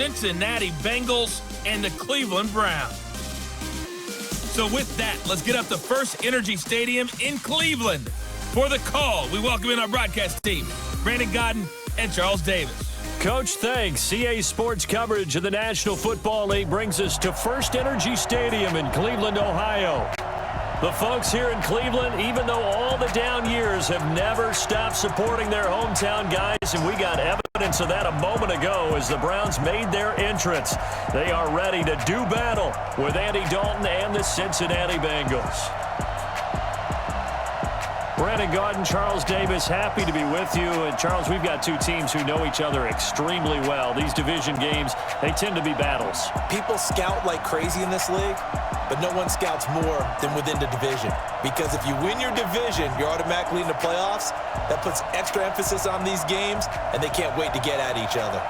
Cincinnati Bengals and the Cleveland Browns. So with that, let's get up to First Energy Stadium in Cleveland. For the call, we welcome in our broadcast team, Brandon Godden and Charles Davis. Coach, thanks. CA Sports coverage of the National Football League brings us to First Energy Stadium in Cleveland, Ohio. The folks here in Cleveland, even though all the down years, have never stopped supporting their hometown guys, and we got evidence of that a moment ago as the Browns made their entrance. They are ready to do battle with Andy Dalton and the Cincinnati Bengals. Brandon Godden, Charles Davis, happy to be with you. And Charles, we've got two teams who know each other extremely well. These division games, they tend to be battles. People scout like crazy in this league, but no one scouts more than within the division. Because if you win your division, you're automatically in the playoffs. That puts extra emphasis on these games, and they can't wait to get at each other.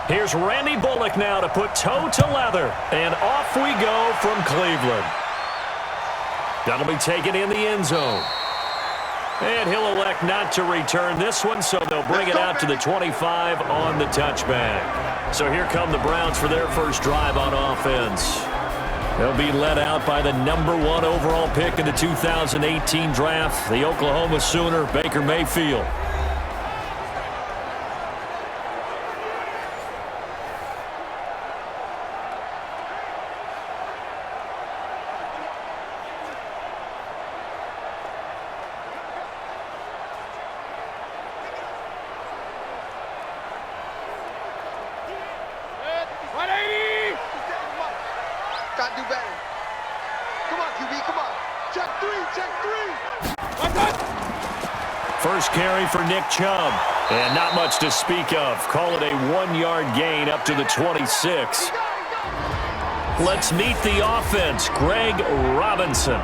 Here's Randy Bullock now to put toe to leather, and off we go from Cleveland. That'll be taken in the end zone. And he'll elect not to return this one, so they'll bring it out to the 25 on the touchback. So here come the Browns for their first drive on offense. They'll be led out by the #1 overall pick in the 2018 draft, the Oklahoma Sooner, Baker Mayfield. First carry for Nick Chubb, and not much to speak of. Call it a 1-yard gain up to the 26. Let's meet the offense. Greg Robinson,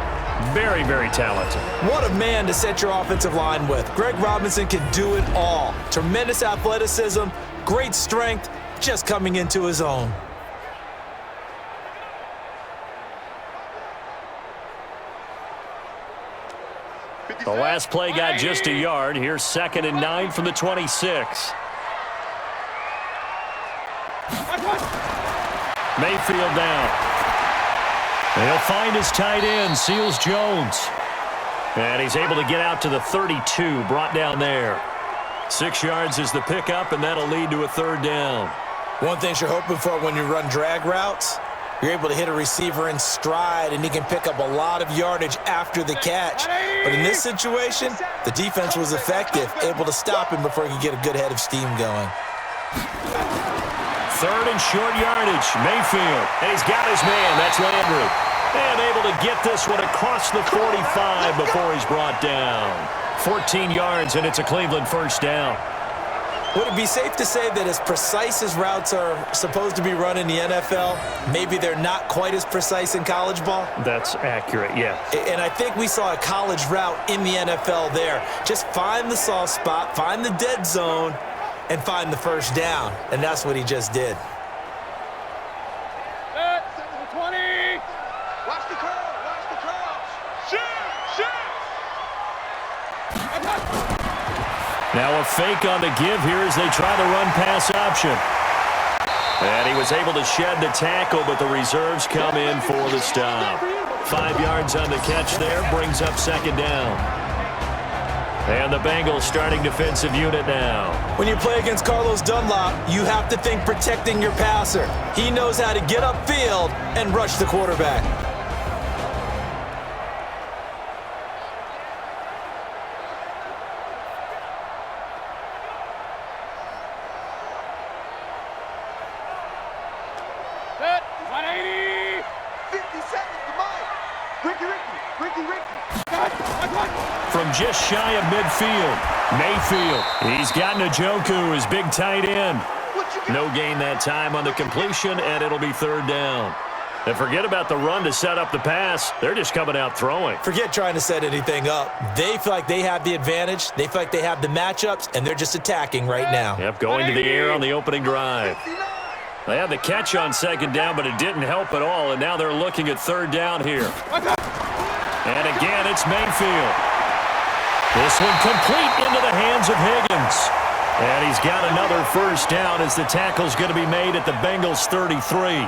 very, very talented. What a man to set your offensive line with. Greg Robinson can do it all. Tremendous athleticism, great strength, just coming into his own. The last play got just a yard. Here's 2nd and 9 from the 26. Mayfield down. He'll find his tight end, Seals Jones. And he's able to get out to the 32, brought down there. 6 yards is the pickup, and that'll lead to a 3rd down. One thing you're hoping for when you run drag routes, you're able to hit a receiver in stride, and he can pick up a lot of yardage after the catch. But in this situation, the defense was effective, able to stop him before he could get a good head of steam going. 3rd and short yardage, Mayfield. And he's got his man, that's Landry. And able to get this one across the 45 before he's brought down. 14 yards, and it's a Cleveland first down. Would it be safe to say that as precise as routes are supposed to be run in the NFL, maybe they're not quite as precise in college ball? That's accurate, yeah. And I think we saw a college route in the NFL there. Just find the soft spot, find the dead zone, and find the first down. And that's what he just did. 20. Watch the curl, watch the curl. Shoot. Now a fake on the give here as they try the run-pass option. And he was able to shed the tackle, but the reserves come in for the stop. 5 yards on the catch there, brings up 2nd down. And the Bengals starting defensive unit now. When you play against Carlos Dunlap, you have to think protecting your passer. He knows how to get upfield and rush the quarterback. From just shy of midfield, Mayfield. He's got Njoku, his big tight end. No gain that time on the completion, and it'll be 3rd down. And forget about the run to set up the pass. They're just coming out throwing. Forget trying to set anything up. They feel like they have the advantage. They feel like they have the matchups, and they're just attacking right now. Yep, going to the air on the opening drive. They had the catch on second down, but it didn't help at all, and now they're looking at third down here. And again, it's Mayfield. This one complete into the hands of Higgins. And he's got another first down as the tackle's going to be made at the Bengals 33.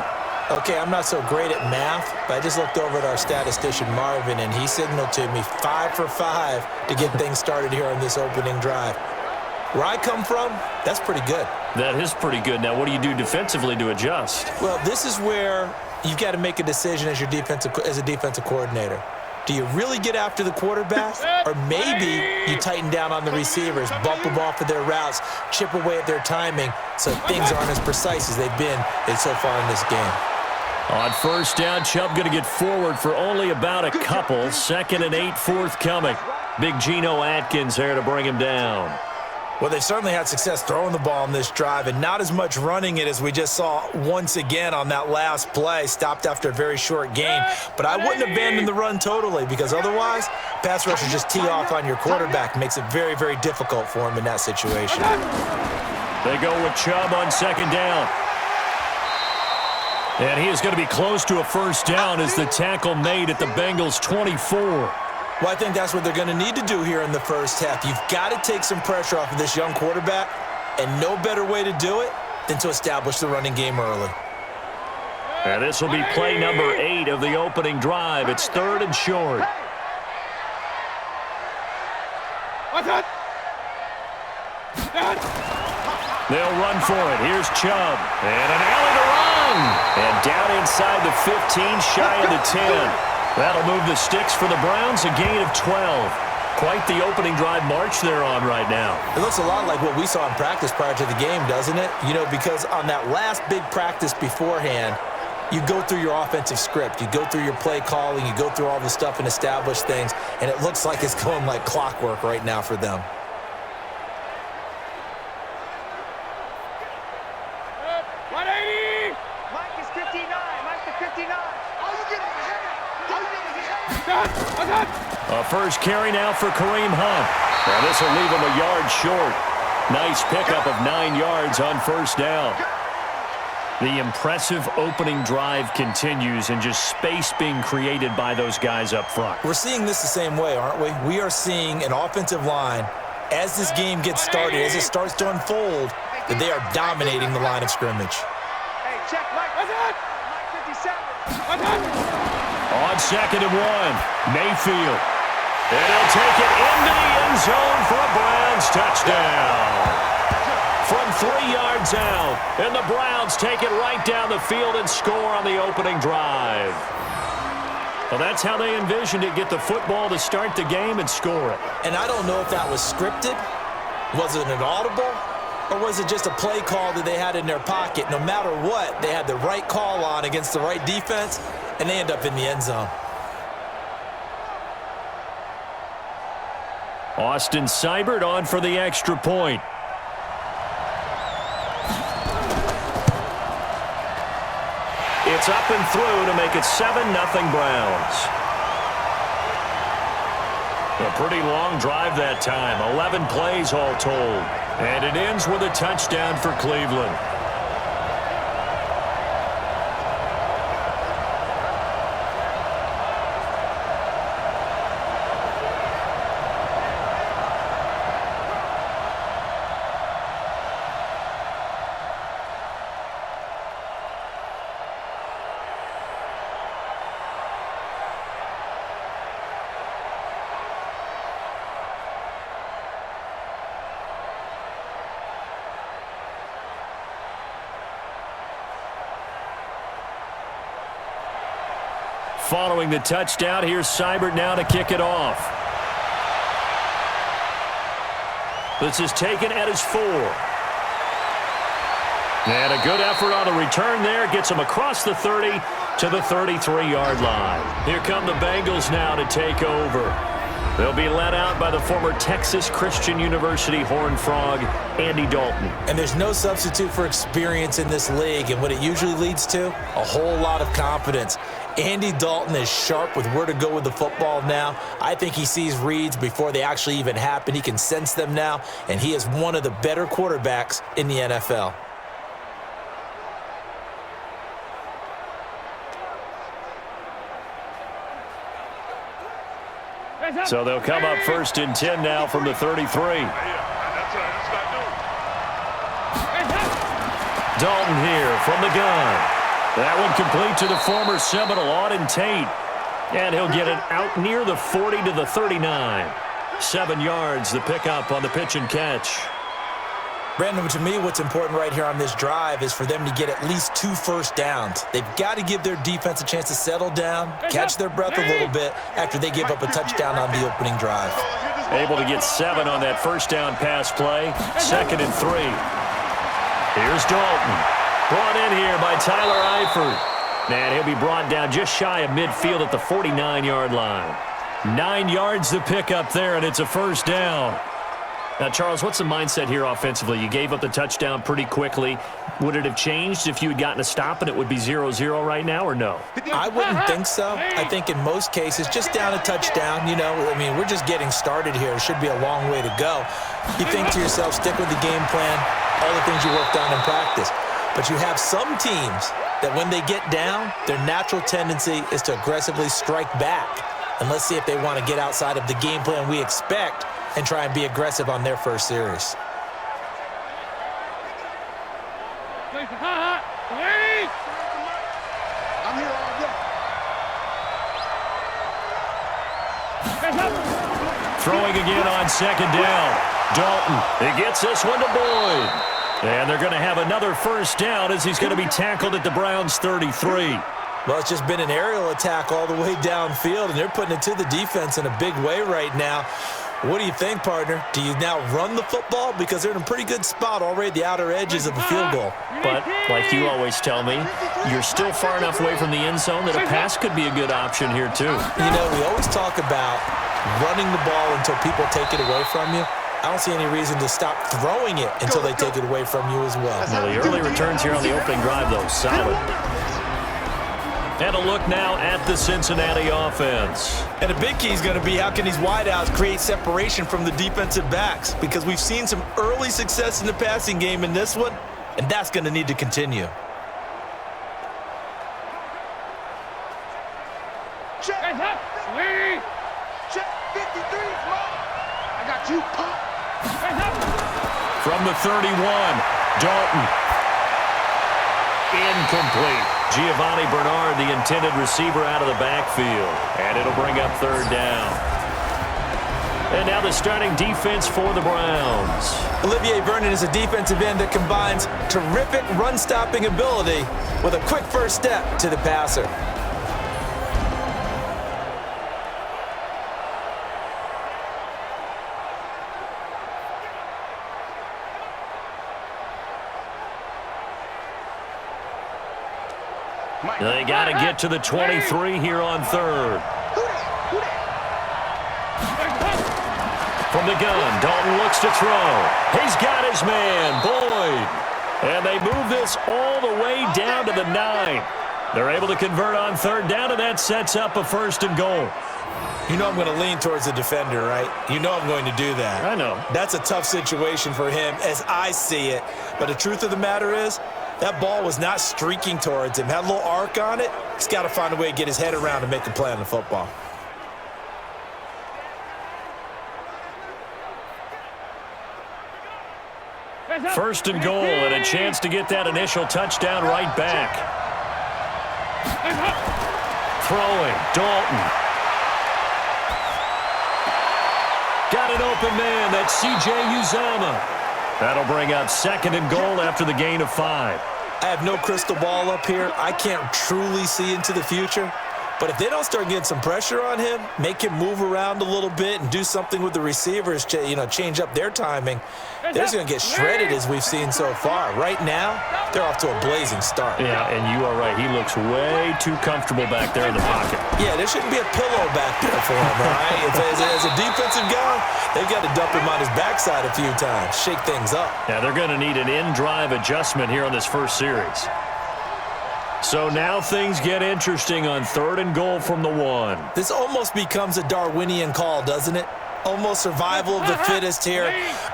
Okay, I'm not so great at math, but I just looked over at our statistician, Marvin, and he signaled to me 5 for 5 to get things started here on this opening drive. Where I come from, that's pretty good. That is pretty good. Now, what do you do defensively to adjust? Well, this is where you've got to make a decision as a defensive coordinator. Do you really get after the quarterback, or maybe you tighten down on the receivers, bump them off of their routes, chip away at their timing so things aren't as precise as they've been so far in this game? On first down, Chubb going to get forward for only about a couple. 2nd and 8 forthcoming. Big Geno Atkins there to bring him down. Well, they certainly had success throwing the ball on this drive and not as much running it as we just saw once again on that last play. Stopped after a very short gain. But I wouldn't abandon the run totally because otherwise, pass rushers just tee off on your quarterback. Makes it very, very difficult for him in that situation. They go with Chubb on second down. And he is going to be close to a first down as the tackle made at the Bengals 24. Well, I think that's what they're going to need to do here in the first half. You've got to take some pressure off of this young quarterback, and no better way to do it than to establish the running game early. And this will be play number 8 of the opening drive. It's 3rd and short. They'll run for it. Here's Chubb. And an alley to run. And down inside the 15, shy of the 10. That'll move the sticks for the Browns, a gain of 12. Quite the opening drive march they're on right now. It looks a lot like what we saw in practice prior to the game, doesn't it? You know, because on that last big practice beforehand, you go through your offensive script. You go through your play calling. You go through all the stuff and establish things. And it looks like it's going like clockwork right now for them. A first carry now for Kareem Hunt. Now this will leave him a yard short. Nice pickup of 9 yards on first down. The impressive opening drive continues and just space being created by those guys up front. We're seeing this the same way, aren't we? We are seeing an offensive line, as this game gets started, as it starts to unfold, that they are dominating the line of scrimmage. Hey, check, Mike 57. On 2nd and 1, Mayfield. And he'll take it into the end zone for a Browns touchdown. From 3 yards out, and the Browns take it right down the field and score on the opening drive. Well, that's how they envisioned it, get the football to start the game and score it. And I don't know if that was scripted, was it an audible, or was it just a play call that they had in their pocket? No matter what, they had the right call on against the right defense, and they end up in the end zone. Austin Seibert on for the extra point. It's up and through to make it 7-0 Browns. A pretty long drive that time, 11 plays all told. And it ends with a touchdown for Cleveland. Following the touchdown, here's Seibert now to kick it off. This is taken at his 4. And a good effort on the return there. Gets him across the 30 to the 33-yard line. Here come the Bengals now to take over. They'll be led out by the former Texas Christian University Horned Frog, Andy Dalton. And there's no substitute for experience in this league, and what it usually leads to, a whole lot of confidence. Andy Dalton is sharp with where to go with the football now. I think he sees reads before they actually even happen. He can sense them now, and he is one of the better quarterbacks in the NFL. So they'll come up 1st and 10 now from the 33. Dalton here from the gun. That one complete to the former Seminole, Auden Tate. And he'll get it out near the 40 to the 39. 7 yards, the pickup on the pitch and catch. Brandon, to me, what's important right here on this drive is for them to get at least 2 first downs. They've got to give their defense a chance to settle down, catch their breath a little bit after they give up a touchdown on the opening drive. Able to get 7 on that first down pass play. 2nd and 3. Here's Dalton. Brought in here by Tyler Eifert. And he'll be brought down just shy of midfield at the 49-yard line. 9 yards the pickup there, and it's a first down. Now, Charles, what's the mindset here offensively? You gave up the touchdown pretty quickly. Would it have changed if you had gotten a stop and it would be 0-0 right now, or no? I wouldn't think so. I think in most cases, just down a touchdown, you know, I mean, we're just getting started here. It should be a long way to go. You think to yourself, stick with the game plan, all the things you worked on in practice. But you have some teams that when they get down, their natural tendency is to aggressively strike back. And let's see if they want to get outside of the game plan we expect and try and be aggressive on their first series. Throwing again on 2nd down. Dalton, he gets this one to Boyd. And they're going to have another first down as he's going to be tackled at the Browns' 33. Well, it's just been an aerial attack all the way downfield, and they're putting it to the defense in a big way right now. What do you think, partner? Do you now run the football? Because they're in a pretty good spot already at the outer edges of the field goal. But, like you always tell me, you're still far enough away from the end zone that a pass could be a good option here, too. You know, we always talk about running the ball until people take it away from you. I don't see any reason to stop throwing it until they take it away from you as well. Well, the early returns here on the opening drive, though, solid. And a look now at the Cincinnati offense. And a big key is going to be how can these wideouts create separation from the defensive backs, because we've seen some early success in the passing game in this one, and that's going to need to continue. Check. Check 53. I got you, pop. From the 31, Dalton. Incomplete. Giovanni Bernard, the intended receiver, out of the backfield. And it'll bring up 3rd down. And now the starting defense for the Browns. Olivier Vernon is a defensive end that combines terrific run-stopping ability with a quick first step to the passer. They got to get to the 23 here on 3rd. From the gun, Dalton looks to throw. He's got his man, Boyd. And they move this all the way down to the 9. They're able to convert on 3rd down, and that sets up a 1st and goal. You know I'm going to lean towards the defender, right? You know I'm going to do that. I know. That's a tough situation for him as I see it. But the truth of the matter is, that ball was not streaking towards him. Had a little arc on it. He's got to find a way to get his head around and make a play on the football. First and goal, and a chance to get that initial touchdown right back. Throwing, Dalton. Got an open man, that's C.J. Uzomah. That'll bring up 2nd and goal after the gain of 5. I have no crystal ball up here. I can't truly see into the future. But if they don't start getting some pressure on him, make him move around a little bit and do something with the receivers, change up their timing, they're just going to get shredded as we've seen so far. Right now, they're off to a blazing start. Yeah, and you are right. He looks way too comfortable back there in the pocket. Yeah, there shouldn't be a pillow back there for him, all right? As a defensive guy, they've got to dump him on his backside a few times, shake things up. Yeah, they're going to need an in-drive adjustment here on this first series. So now things get interesting on 3rd and goal from the 1. This almost becomes a Darwinian call, doesn't it? Almost survival of the fittest here.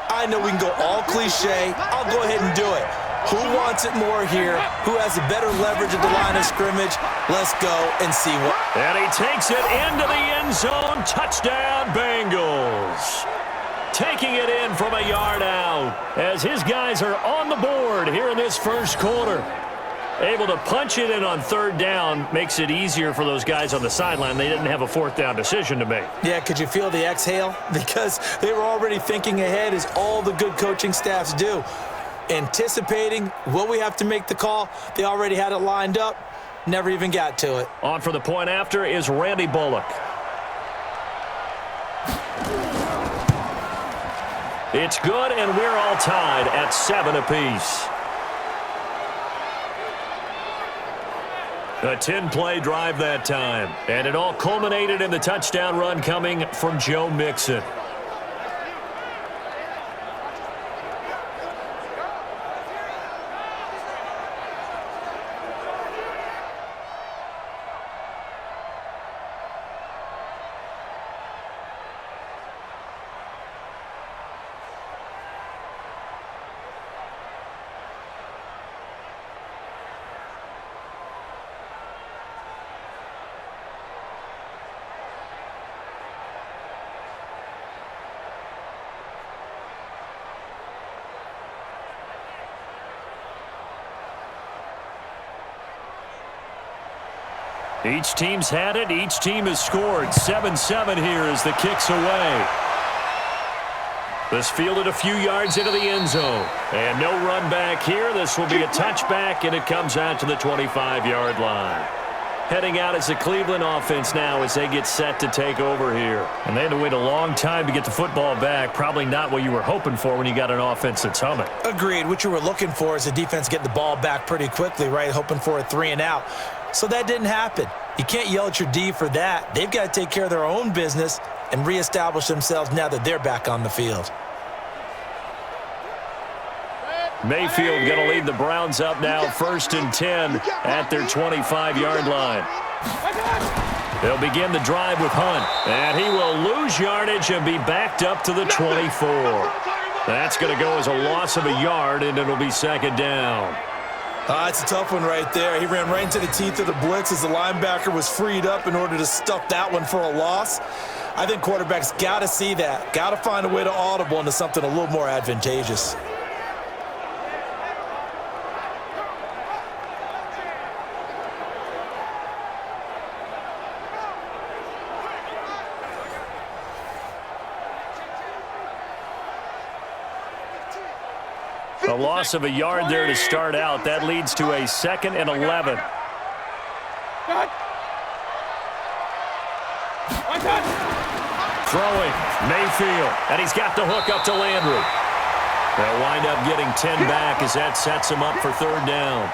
I know we can go all cliche. I'll go ahead and do it. Who wants it more here? Who has a better leverage at the line of scrimmage? Let's go and see what. And he takes it into the end zone. Touchdown, Bengals. Taking it in from a yard out as his guys are on the board here in this first quarter. Able to punch it in on 3rd down makes it easier for those guys on the sideline. They didn't have a 4th down decision to make. Yeah, could you feel the exhale? Because they were already thinking ahead, as all the good coaching staffs do. Anticipating, will we have to make the call? They already had it lined up. Never even got to it. On for the point after is Randy Bullock. It's good, and we're all tied at 7 apiece. A 10-play drive that time, and it all culminated in the touchdown run coming from Joe Mixon. Each team's had it. Each team has scored. 7-7 here as the kick's away. This fielded a few yards into the end zone. And no run back here. This will be a touchback, and it comes out to the 25-yard line. Heading out as the Cleveland offense now as they get set to take over here. And they had to wait a long time to get the football back. Probably not what you were hoping for when you got an offense that's humming. Agreed. What you were looking for is the defense getting the ball back pretty quickly, right? Hoping for a 3-and-out. So that didn't happen. You can't yell at your D for that. They've got to take care of their own business and reestablish themselves now that they're back on the field. Mayfield going to lead the Browns up now, 1st and 10 at their 25-yard line. They'll begin the drive with Hunt, and he will lose yardage and be backed up to the 24. That's going to go as a loss of a yard, and it'll be 2nd down. It's a tough one right there. He ran right into the teeth of the blitz as the linebacker was freed up in order to stuff that one for a loss. I think quarterbacks got to see that. Got to find a way to audible into something a little more advantageous. A loss of a yard there to start out. That leads to a 2nd and 11. Throwing, Mayfield, and he's got the hook up to Landry. They'll wind up getting 10 back as that sets him up for 3rd down.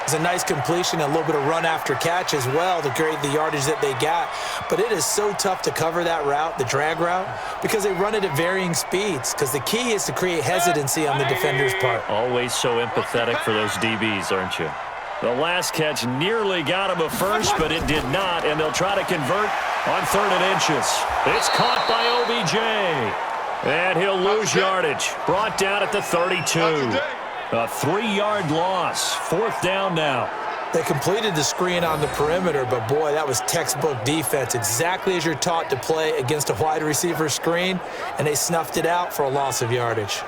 It's a nice completion, a little bit of run after catch as well to create the yardage that they got. But it is so tough to cover that route, the drag route, because they run it at varying speeds. Because the key is to create hesitancy on the defender's part. Always so empathetic for those DBs, aren't you? The last catch nearly got him a first, but it did not, and they'll try to convert on 3rd and inches. It's caught by OBJ, and he'll lose yardage. Brought down at the 32. A 3-yard loss. 4th down now. They completed the screen on the perimeter, but boy, that was textbook defense. Exactly as you're taught to play against a wide receiver screen, and they snuffed it out for a loss of yardage.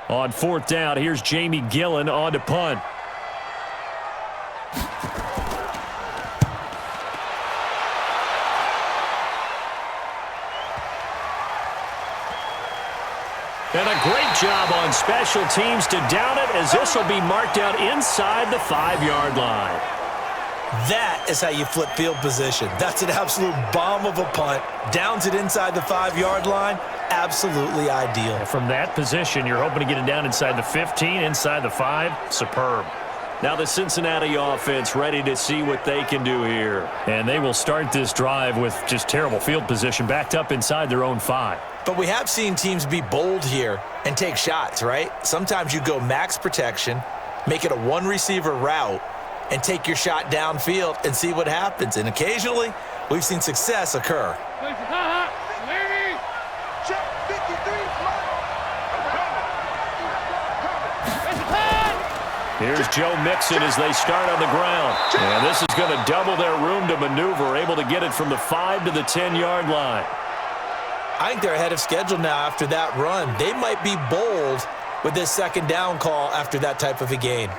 On 4th down, here's Jamie Gillen on to punt. And a great job on special teams to down it, as this will be marked out inside the 5-yard line. That is how you flip field position. That's an absolute bomb of a punt. Downs it inside the 5-yard line. Absolutely ideal. And from that position, you're hoping to get it down inside the 15, inside the 5. Superb. Now the Cincinnati offense ready to see what they can do here. And they will start this drive with just terrible field position, backed up inside their own 5. But we have seen teams be bold here and take shots, right? Sometimes you go max protection, make it a one-receiver route, and take your shot downfield and see what happens. And occasionally, we've seen success occur. Here's Joe Mixon as they start on the ground. And this is going to double their room to maneuver, able to get it from the 5 to the 10-yard line. I think they're ahead of schedule now after that run. They might be bold with this second down call after that type of a gain.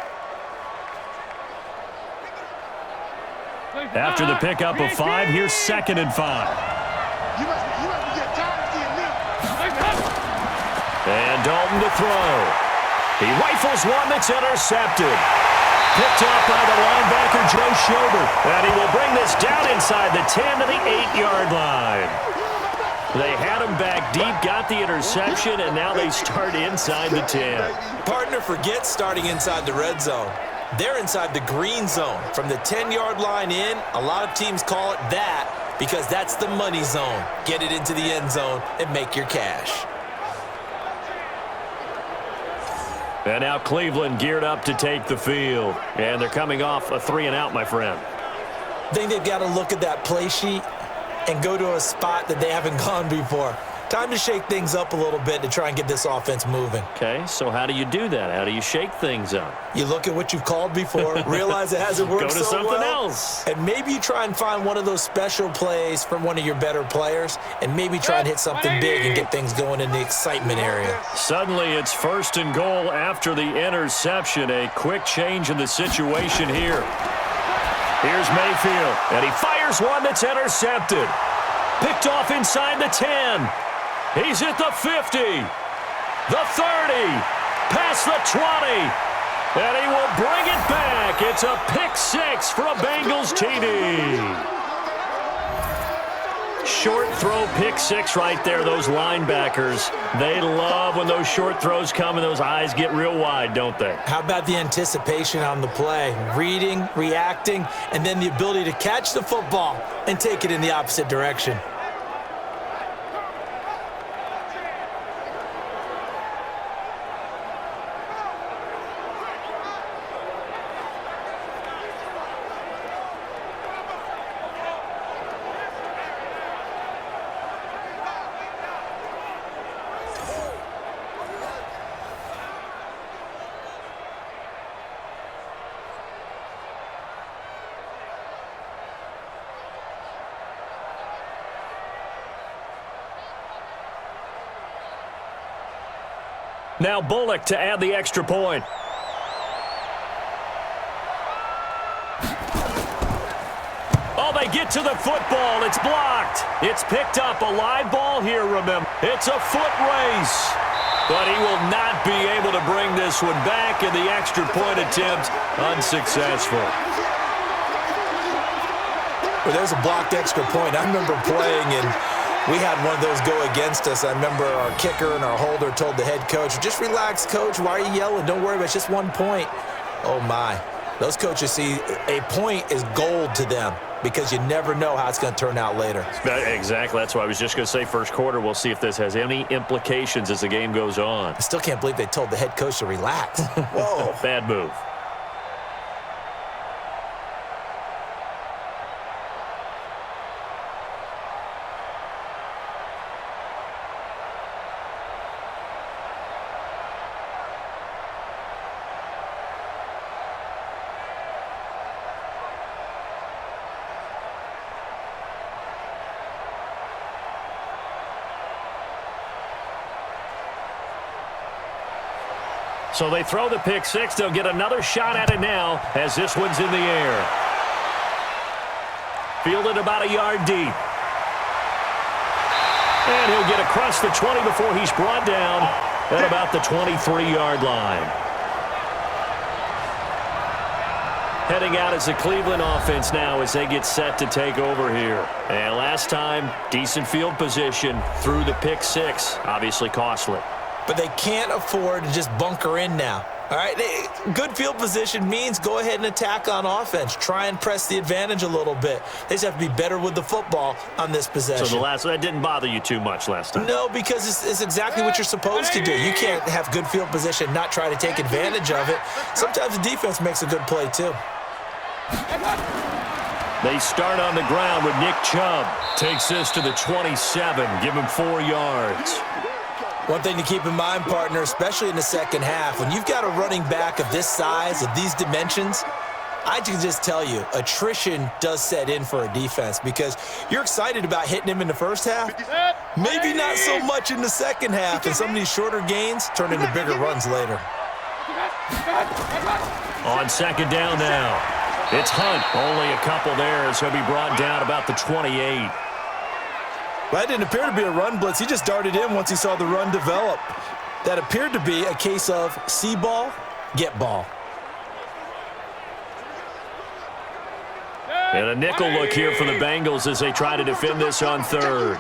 After the pickup of 5, here's 2nd and 5. And Dalton to throw. He rifles one that's intercepted. Picked up by the linebacker, Joe Schobert. And he will bring this down inside the 10 to the 8-yard line. They had him back deep, got the interception, and now they start inside the 10. Partner forgets starting inside the red zone. They're inside the green zone. From the 10-yard line in, a lot of teams call it that because that's the money zone. Get it into the end zone and make your cash. And now Cleveland geared up to take the field. And they're coming off a 3-and-out, my friend. I think they've got to look at that play sheet and go to a spot that they haven't gone before. Time to shake things up a little bit to try and get this offense moving. Okay, so how do you do that? How do you shake things up? You look at what you've called before, realize it hasn't worked so well. Go to something else. And maybe you try and find one of those special plays from one of your better players, and maybe try and hit something big and get things going in the excitement area. Suddenly it's 1st and goal after the interception. A quick change in the situation here. Here's Mayfield, and he fires one that's intercepted. Picked off inside the 10. He's at the 50, the 30, past the 20, and he will bring it back. It's a pick 6 for a Bengals TD. Short throw pick 6 right there. Those linebackers, they love when those short throws come and those eyes get real wide, don't they? How about the anticipation on the play? Reading, reacting, and then the ability to catch the football and take it in the opposite direction. Now Bullock to add the extra point. Oh, they get to the football. It's blocked. It's picked up. A live ball here, remember. It's a foot race. But he will not be able to bring this one back, and the extra point attempt unsuccessful. Well, there's a blocked extra point. I remember playing, and we had one of those go against us. I remember our kicker and our holder told the head coach, just relax, coach. Why are you yelling? Don't worry about it. It's just 1 point. Oh, my. Those coaches see a point is gold to them because you never know how it's going to turn out later. Exactly. That's why I was just going to say first quarter. We'll see if this has any implications as the game goes on. I still can't believe they told the head coach to relax. Whoa. Bad move. So they throw the pick 6. They'll get another shot at it now as this one's in the air. Fielded about a yard deep. And he'll get across the 20 before he's brought down at about the 23-yard line. Heading out as the Cleveland offense now as they get set to take over here. And last time, decent field position through the pick six. Obviously costly. But they can't afford to just bunker in now. All right, good field position means go ahead and attack on offense. Try and press the advantage a little bit. They just have to be better with the football on this possession. So that didn't bother you too much last time? No, because it's exactly what you're supposed to do. You can't have good field position, not try to take advantage of it. Sometimes the defense makes a good play too. They start on the ground with Nick Chubb. Takes this to the 27, give him 4 yards. One thing to keep in mind, partner, especially in the second half, when you've got a running back of this size, of these dimensions, I can just tell you, attrition does set in for a defense because you're excited about hitting him in the first half, maybe not so much in the second half, and some of these shorter gains turn into bigger runs later. On second down now, it's Hunt. Only a couple there as he'll be brought down about the 28. Well, that didn't appear to be a run blitz. He just darted in once he saw the run develop. That appeared to be a case of see ball, get ball. And a nickel look here for the Bengals as they try to defend this on third.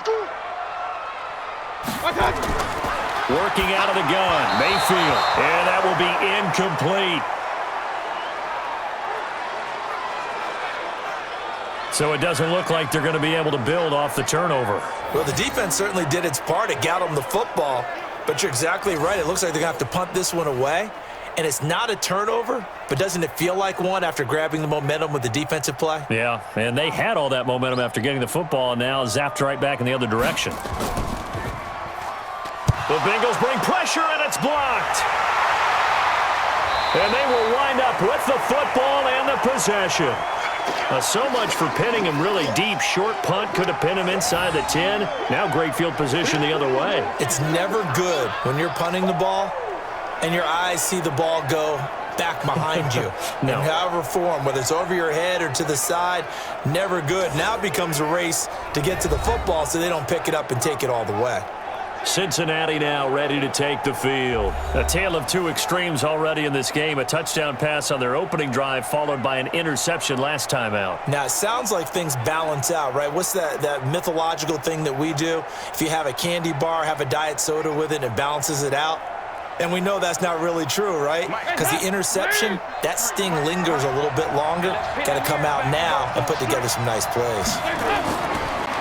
Working out of the gun, Mayfield. And that will be incomplete. So it doesn't look like they're going to be able to build off the turnover. Well, the defense certainly did its part. It got them the football. But you're exactly right. It looks like they're going to have to punt this one away. And it's not a turnover, but doesn't it feel like one after grabbing the momentum with the defensive play? Yeah, and they had all that momentum after getting the football and now zapped right back in the other direction. The Bengals bring pressure, and it's blocked. And they will wind up with the football and the possession. So much for pinning him really deep. Short punt could have pinned him inside the 10. Now great field position the other way. It's never good when you're punting the ball and your eyes see the ball go back behind you. No. In however form, whether it's over your head or to the side, never good. Now it becomes a race to get to the football so they don't pick it up and take it all the way. Cincinnati now ready to take the field. A tale of two extremes already in this game. A touchdown pass on their opening drive followed by an interception last time out. Now, it sounds like things balance out, right? What's that mythological thing that we do? If you have a candy bar, have a diet soda with it, and it balances it out. And we know that's not really true, right? Because the interception, that sting lingers a little bit longer. Got to come out now and put together some nice plays.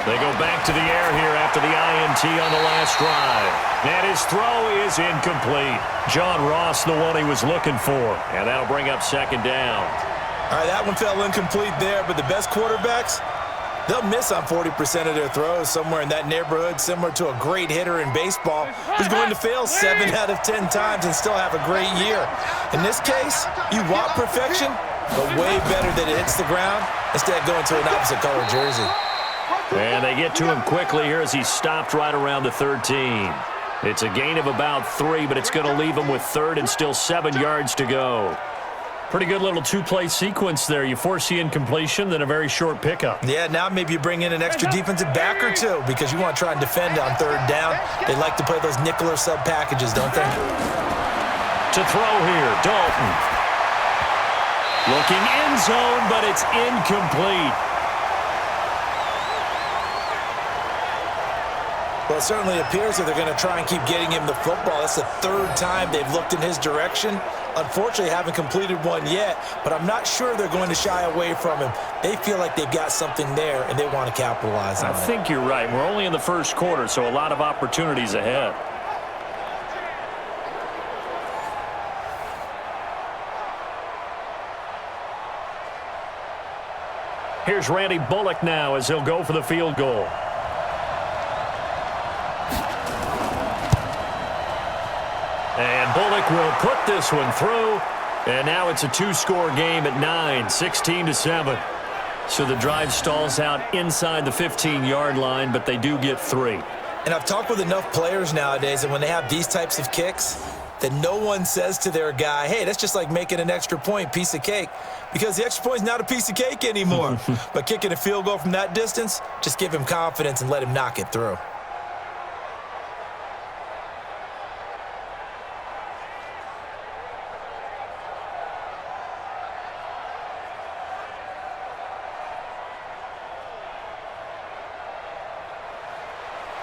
They go back to the air here after the INT on the last drive. And his throw is incomplete. John Ross, the one he was looking for. And that'll bring up second down. All right, that one fell incomplete there, but the best quarterbacks, they'll miss on 40% of their throws, somewhere in that neighborhood, similar to a great hitter in baseball who's going to fail 7 out of 10 times and still have a great year. In this case, you want perfection, but way better that it hits the ground instead of going to an opposite color jersey. And they get to him quickly here as he's stopped right around the 13. It's a gain of about 3, but it's going to leave him with third and still 7 yards to go. Pretty good little two-play sequence there. You force the incompletion, then a very short pickup. Yeah, now maybe you bring in an extra defensive back or two because you want to try and defend on third down. They like to play those nickel or sub packages, don't they? To throw here, Dalton. Looking end zone, but it's incomplete. Well, it certainly appears that they're going to try and keep getting him the football. That's the third time they've looked in his direction. Unfortunately, haven't completed one yet, but I'm not sure they're going to shy away from him. They feel like they've got something there, and they want to capitalize on it. I think you're right. We're only in the first quarter, so a lot of opportunities ahead. Here's Randy Bullock now as he'll go for the field goal. And Bullock will put this one through. And now it's a two-score game at 9, 16-7. So the drive stalls out inside the 15-yard line, but they do get 3. And I've talked with enough players nowadays, and when they have these types of kicks, that no one says to their guy, hey, that's just like making an extra point, piece of cake. Because the extra point is not a piece of cake anymore. But kicking a field goal from that distance, just give him confidence and let him knock it through.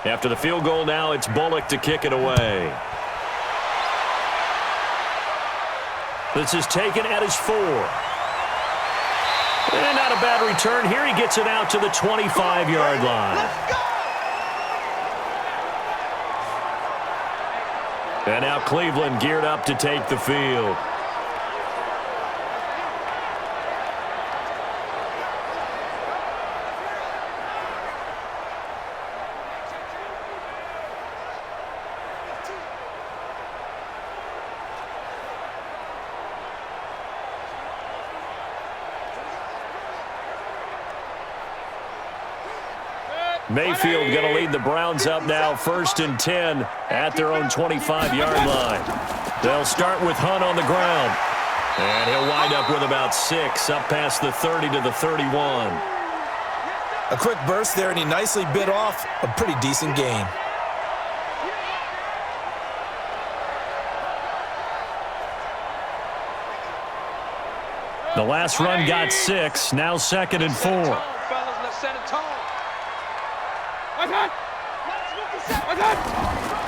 After the field goal now, it's Bullock to kick it away. This is taken at his 4. And not a bad return here. He gets it out to the 25-yard line. And now Cleveland geared up to take the field. Mayfield going to lead the Browns up now, 1st and 10 at their own 25-yard line. They'll start with Hunt on the ground. And he'll wind up with about 6 up past the 30 to the 31. A quick burst there, and he nicely bit off a pretty decent gain. The last run got 6, now 2nd and 4.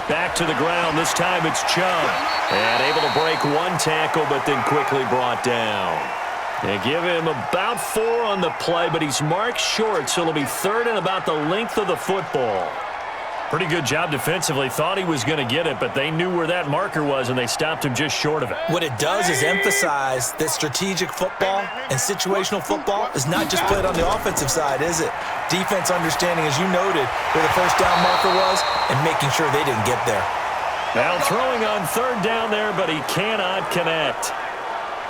Back to the ground. This time it's Chubb. And able to break 1 tackle, but then quickly brought down. They give him about 4 on the play, but he's marked short, so it'll be 3rd and about the length of the football. Pretty good job defensively. Thought he was going to get it, but they knew where that marker was, and they stopped him just short of it. What it does is emphasize that strategic football and situational football is not just played on the offensive side, is it? Defense understanding, as you noted, where the first down marker was and making sure they didn't get there. Now throwing on 3rd down there, but he cannot connect.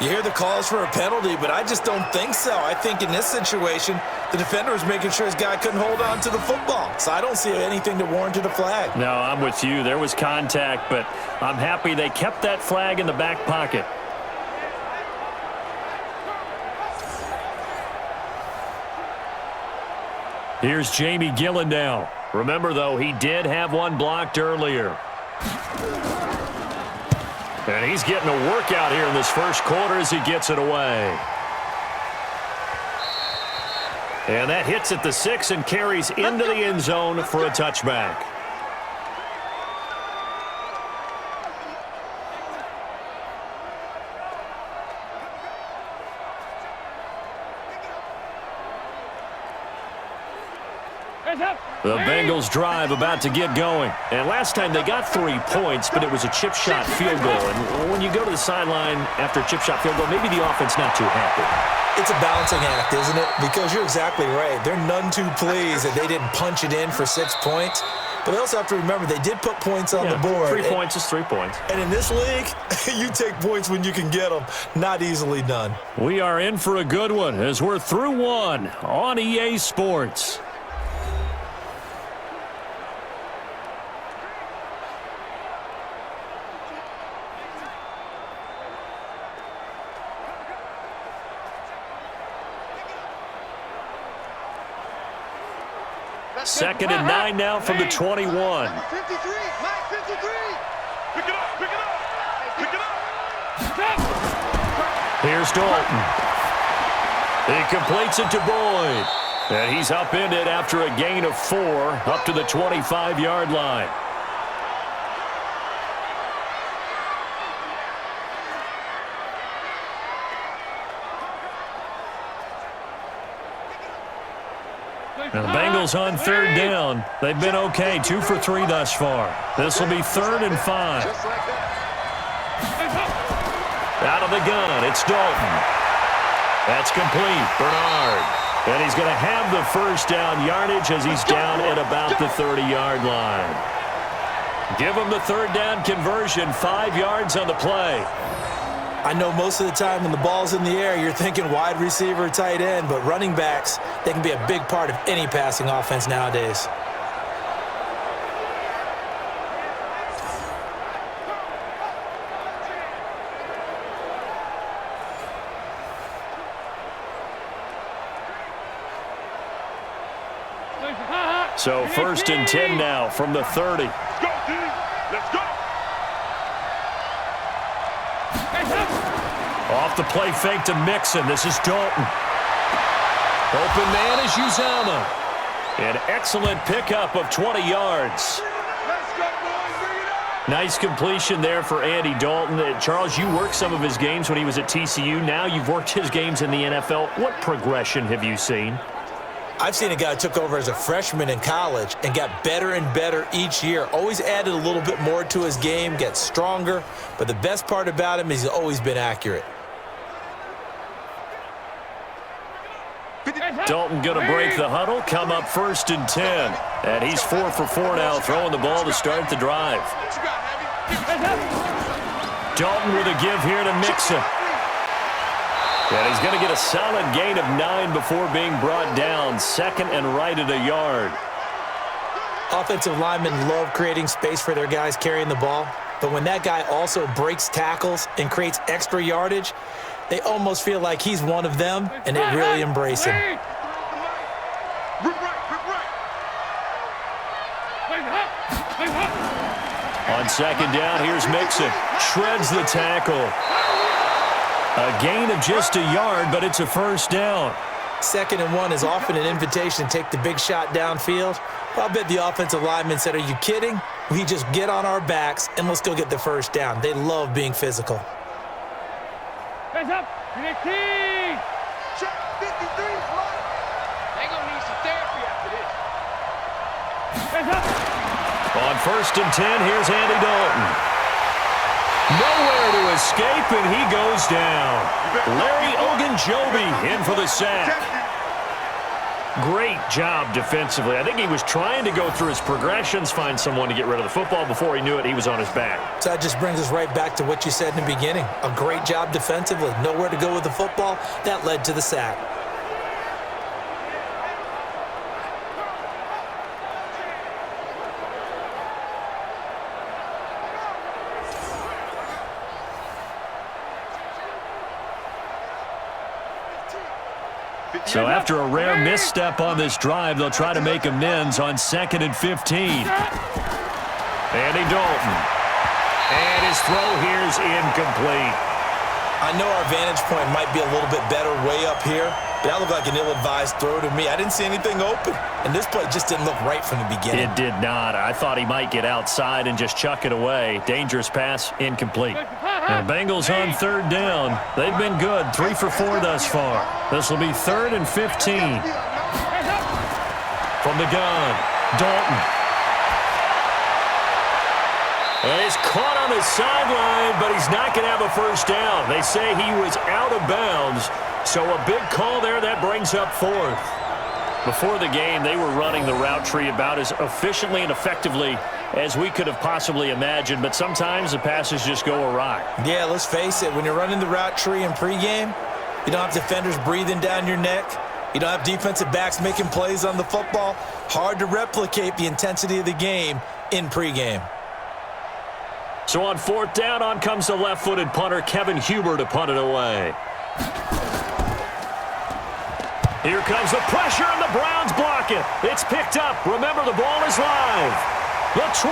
You hear the calls for a penalty, but I just don't think so. I think in this situation, the defender was making sure his guy couldn't hold on to the football. So I don't see anything to warrant a flag. No, I'm with you. There was contact, but I'm happy they kept that flag in the back pocket. Here's Jamie Gillen now. Remember, though, he did have 1 blocked earlier. And he's getting a workout here in this first quarter as he gets it away. And that hits at the 6 and carries into the end zone for a touchback. The Bengals drive about to get going. And last time they got 3 points, but it was a chip shot field goal. And when you go to the sideline after a chip shot field goal, maybe the offense not too happy. It's a balancing act, isn't it? Because you're exactly right. They're none too pleased that they didn't punch it in for 6 points. But they also have to remember they did put points on the board. 3 points is 3 points. And in this league, you take points when you can get them. Not easily done. We are in for a good one as we're through 1 on EA Sports. Second and 9 now from the 21. 53, Mike 53. Pick it up, pick it up, pick it up. Here's Dalton. He completes it to Boyd. And he's upended after a gain of 4 up to the 25-yard line. Now the Bengals on 3rd down. They've been okay, 2 for 3 thus far. This will be 3rd and 5. Out of the gun, it's Dalton. That's complete, Bernard. And he's going to have the first down yardage as he's down at about the 30-yard line. Give him the 3rd down conversion, 5 yards on the play. I know most of the time when the ball's in the air, you're thinking wide receiver, tight end, but running backs, they can be a big part of any passing offense nowadays. So 1st and 10 now from the 30. Let's go, D. Let's go. Off the play fake to Mixon. This is Dalton. Open man is Uzama. An excellent pickup of 20 yards. Let's go, boys. Bring it on. Nice completion there for Andy Dalton. Charles, you worked some of his games when he was at TCU. Now you've worked his games in the NFL. What progression have you seen? I've seen a guy who took over as a freshman in college and got better and better each year. Always added a little bit more to his game, gets stronger. But the best part about him is he's always been accurate. Dalton going to break the huddle, come up 1st and 10. And he's 4 for 4 now, throwing the ball to start the drive. Dalton with a give here to Mixon. And he's going to get a solid gain of 9 before being brought down. 2nd and right at a yard. Offensive linemen love creating space for their guys carrying the ball. But when that guy also breaks tackles and creates extra yardage, they almost feel like he's one of them, and they really embrace him. On 2nd down, here's Mixon. Shreds the tackle. A gain of just a yard, but it's a 1st down. 2nd and 1 is often an invitation to take the big shot downfield. I'll bet the offensive lineman said, "Are you kidding? We just get on our backs and let's go get the 1st down." They love being physical. Hands up. 15. Check 53. Right. They're going to need some therapy after this. Hands up. On 1st and 10, here's Andy Dalton. Nowhere to escape, and he goes down. Larry Ogunjobi in for the sack. Great job defensively. I think he was trying to go through his progressions, find someone to get rid of the football. Before he knew it, he was on his back. So that just brings us right back to what you said in the beginning. A great job defensively. Nowhere to go with the football. That led to the sack. So after a rare misstep on this drive, they'll try to make amends on 2nd and 15. Andy Dalton. And his throw here is incomplete. I know our vantage point might be a little bit better way up here, but that looked like an ill-advised throw to me. I didn't see anything open, and this play just didn't look right from the beginning. It did not. I thought he might get outside and just chuck it away. Dangerous pass, incomplete. The Bengals on 3rd down. They've been good, 3 for 4 thus far. This will be 3rd and 15. From the gun, Dalton. And he's caught on the sideline, but he's not going to have a 1st down. They say he was out of bounds, so a big call there. That brings up 4th. Before the game, they were running the route tree about as efficiently and effectively as we could have possibly imagined, but sometimes the passes just go awry. Yeah, let's face it. When you're running the route tree in pregame, you don't have defenders breathing down your neck. You don't have defensive backs making plays on the football. Hard to replicate the intensity of the game in pregame. So on 4th down, on comes the left-footed punter, Kevin Huber, to punt it away. Here comes the pressure, and the Browns block it. It's picked up. Remember, the ball is live. The 20,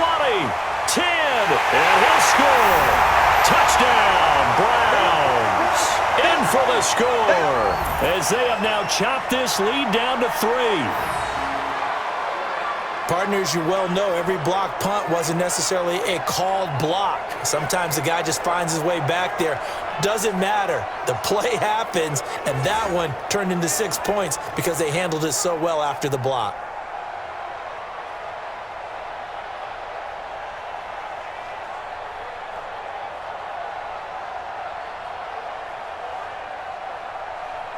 10, and he'll score. Touchdown, Browns. In for the score, as they have now chopped this lead down to 3. Partners, you well know every block punt wasn't necessarily a called block. Sometimes the guy just finds his way back there. Doesn't matter. The play happens, and that one turned into 6 points because they handled it so well after the block.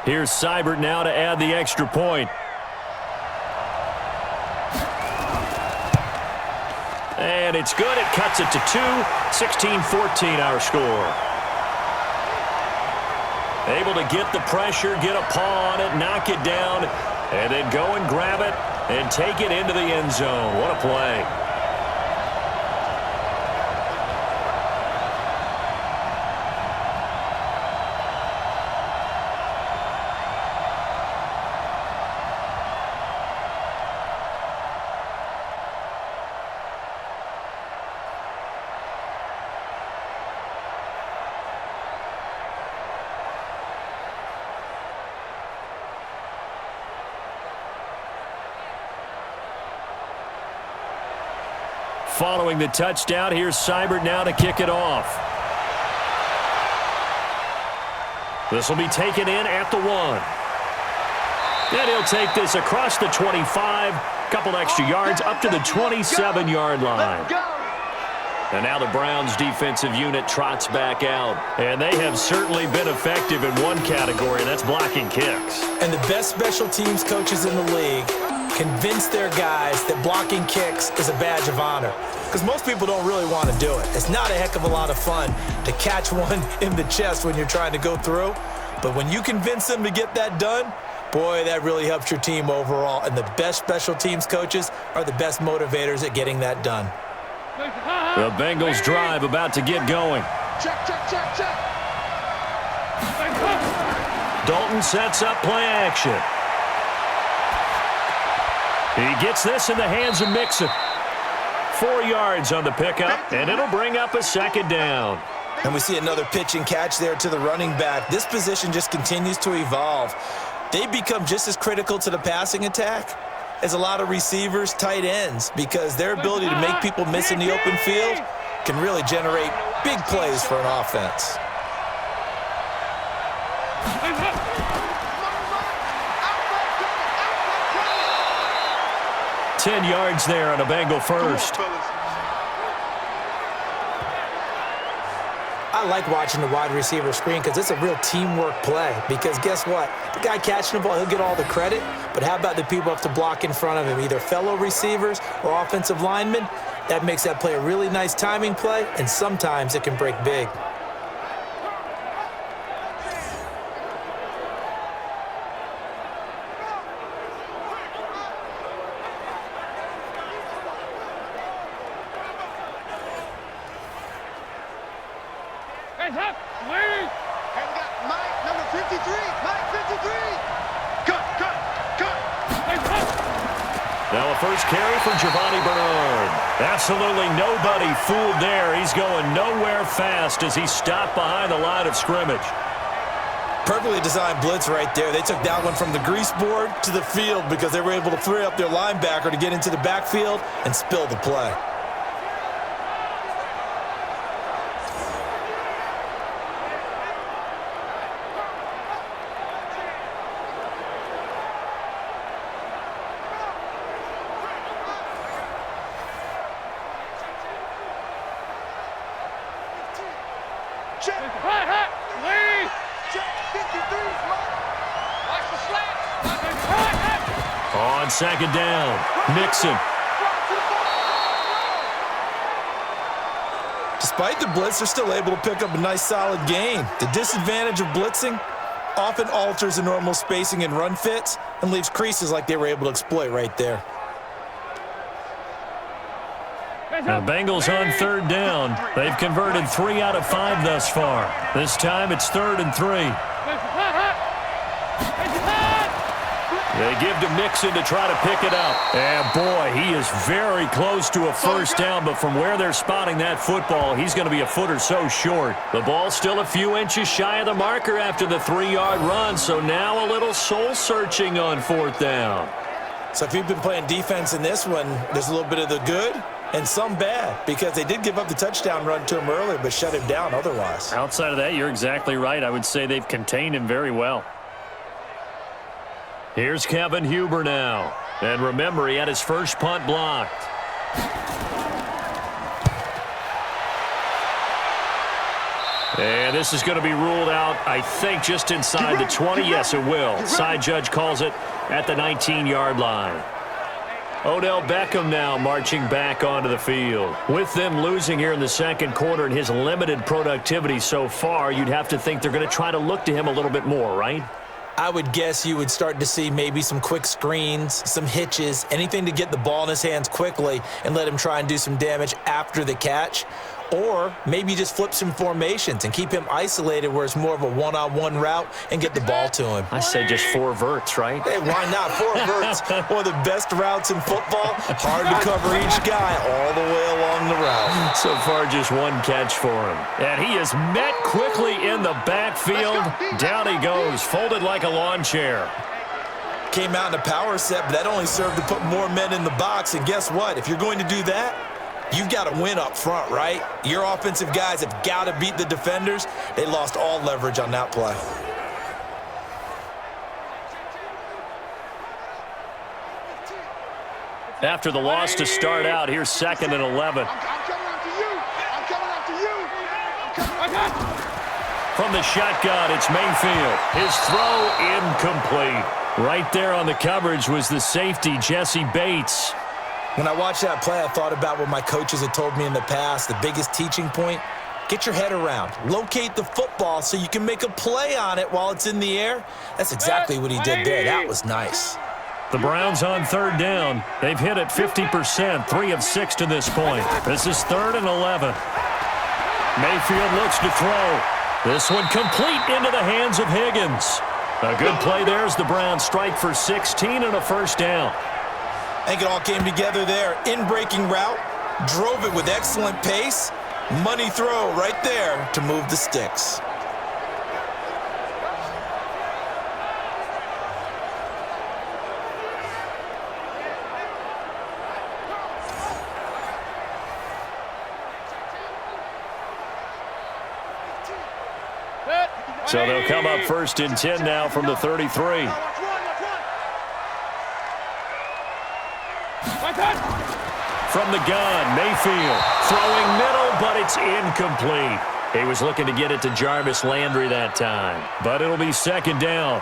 Here's Seibert now to add the extra point. And it's good. It cuts it to 2. 16-14 our score. Able to get the pressure, get a paw on it, knock it down, and then go and grab it and take it into the end zone. What a play. following the touchdown. Here's Seibert now to kick it off. This will be taken in at the 1. And he'll take this across the 25, couple extra yards up to the 27-yard line. And now the Browns defensive unit trots back out. And they have certainly been effective in one category, and that's blocking kicks. And the best special teams coaches in the league convince their guys that blocking kicks is a badge of honor. Because most people don't really want to do it. It's not a heck of a lot of fun to catch one in the chest when you're trying to go through. But when you convince them to get that done, boy, that really helps your team overall. And the best special teams coaches are the best motivators at getting that done. The Bengals drive about to get going. Check. Dalton sets up play action. He gets this in the hands of Mixon. 4 yards on the pickup, and it'll bring up a second down. And we see another pitch and catch there to the running back. This position just continues to evolve. They become just as critical to the passing attack as a lot of receivers, tight ends, because their ability to make people miss in the open field can really generate big plays for an offense. Ten yards there on a Bengal first. I like watching the wide receiver screen because it's a real teamwork play. Because guess what? The guy catching the ball, he'll get all the credit. But how about the people who have to block in front of him, either fellow receivers or offensive linemen? That makes that play a really nice timing play, and sometimes it can break big. Hands up, ladies. And we got Mike, number 53. Mike, 53. Cut. Hands up. Now a first carry for Giovanni Bernard. Absolutely nobody fooled there. He's going nowhere fast as he stopped behind the line of scrimmage. Perfectly designed blitz right there. They took that one from the grease board to the field because they were able to free up their linebacker to get into the backfield and spill the play. Check. Hot. Ladies. Check. 53. Watch the slant. On second down, Mixon. Despite the blitz, they're still able to pick up a nice solid gain. The disadvantage of blitzing often alters the normal spacing and run fits and leaves creases like they were able to exploit right there. The Bengals on third down. They've converted 3 out of 5 thus far. This time it's 3rd and 3. They give to Mixon to try to pick it up. And boy, he is very close to a first down, but from where they're spotting that football, he's going to be a foot or so short. The ball's still a few inches shy of the marker after the 3-yard run, so now a little soul-searching on 4th down. So if you've been playing defense in this one, there's a little bit of the good and some bad, because they did give up the touchdown run to him earlier, but shut him down otherwise. Outside of that, you're exactly right. I would say they've contained him very well. Here's Kevin Huber now. And remember, he had his first punt blocked. And this is going to be ruled out, I think, just inside the 20. Yes, it will. Side judge calls it at the 19-yard line. Odell Beckham now marching back onto the field. With them losing here in the second quarter and his limited productivity so far, you'd have to think they're going to try to look to him a little bit more, right? I would guess you would start to see maybe some quick screens, some hitches, anything to get the ball in his hands quickly and let him try and do some damage after the catch. Or maybe just flip some formations and keep him isolated where it's more of a one-on-one route and get the ball to him. I say just 4 verts, right? Hey, why not? 4 verts, one of the best routes in football. Hard to cover each guy all the way along the route. So far, just 1 catch for him. And he is met quickly in the backfield. Down he goes, folded like a lawn chair. Came out in a power set, but that only served to put more men in the box. And guess what? If you're going to do that, You've got to win up front, right? Your offensive guys have got to beat the defenders. They lost all leverage on that play. After the loss to start out, here's 2nd and 11. I'm coming after you. I'm coming after you. I'm coming. From the shotgun, it's Mayfield. His throw incomplete. Right there on the coverage was the safety, Jesse Bates. When I watched that play, I thought about what my coaches had told me in the past. The biggest teaching point, get your head around. Locate the football so you can make a play on it while it's in the air. That's exactly what he did there. That was nice. The Browns on 3rd down. They've hit it 50%, 3 of 6 to this point. This is 3rd and 11. Mayfield looks to throw. This one complete into the hands of Higgins. A good play there as the Browns strike for 16 and a first down. I think it all came together there. In-breaking route, drove it with excellent pace. Money throw right there to move the sticks. So they'll come up 1st and 10 now from the 33. From the gun, Mayfield throwing middle, but it's incomplete. He was looking to get it to Jarvis Landry that time, but it'll be 2nd down.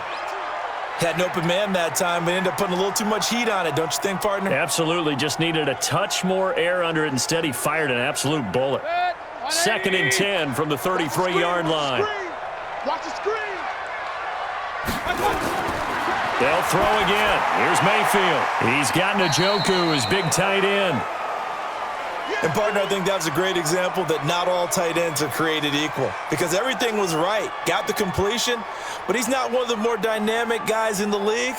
Had an open man that time, but ended up putting a little too much heat on it, don't you think, partner? Absolutely, just needed a touch more air under it. Instead, he fired an absolute bullet. 2nd and 10 from the 33-yard line. Watch the screen. They'll throw again. Here's Mayfield. He's got Njoku, his big tight end. And, partner, I think that was a great example that not all tight ends are created equal because everything was right. Got the completion, but he's not one of the more dynamic guys in the league.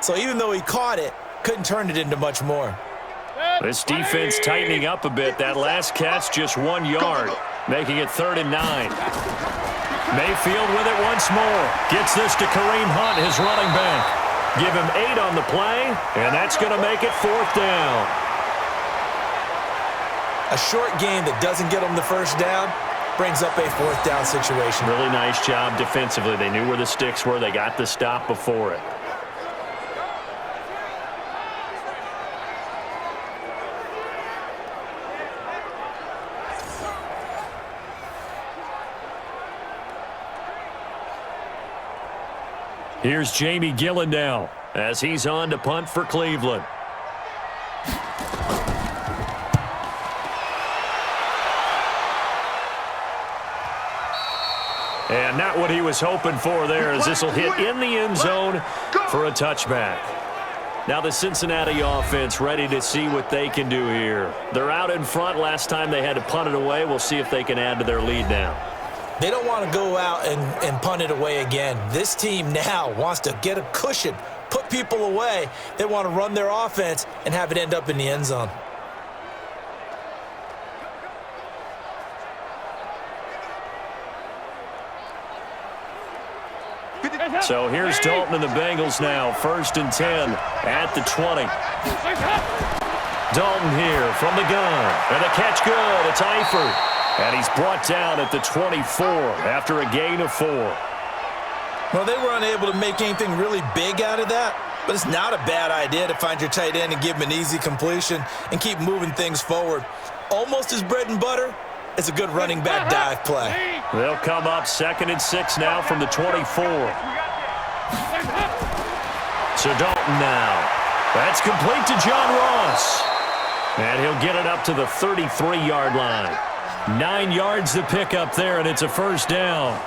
So even though he caught it, couldn't turn it into much more. This defense tightening up a bit. That last catch just 1 yard, making it 3rd and 9. Mayfield with it once more. Gets this to Kareem Hunt, his running back. Give him 8 on the play, and that's going to make it 4th down. A short game that doesn't get them the first down brings up a 4th down situation. Really nice job defensively. They knew where the sticks were. They got the stop before it. Here's Jamie Gillen now as he's on to punt for Cleveland. And not what he was hoping for there, as this will hit in the end zone for a touchback. Now the Cincinnati offense ready to see what they can do here. They're out in front. Last time they had to punt it away. We'll see if they can add to their lead now. They don't want to go out and punt it away again. This team now wants to get a cushion, put people away. They want to run their offense and have it end up in the end zone. So here's Dalton and the Bengals now, 1st and 10 at the 20. Dalton here from the gun, and the catch good. It's Eifert. And he's brought down at the 24 after a gain of 4. Well, they were unable to make anything really big out of that, but it's not a bad idea to find your tight end and give him an easy completion and keep moving things forward. Almost his bread and butter. It's a good running back dive play. They'll come up 2nd and 6 now from the 24. So Dalton now. That's complete to John Ross. And he'll get it up to the 33-yard line. 9 yards to pick up there, and it's a first down.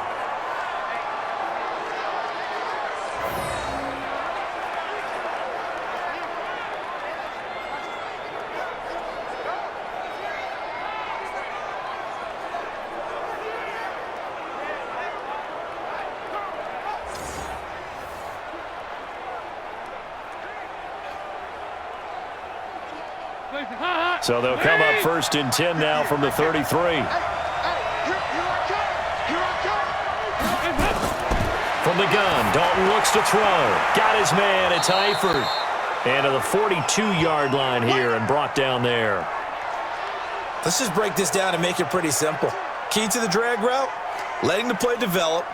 So they'll come up 1st and 10 now from the 33. From the gun, Dalton looks to throw. Got his man, it's Eifert. And to the 42-yard line here and brought down there. Let's just break this down and make it pretty simple. Key to the drag route, letting the play develop,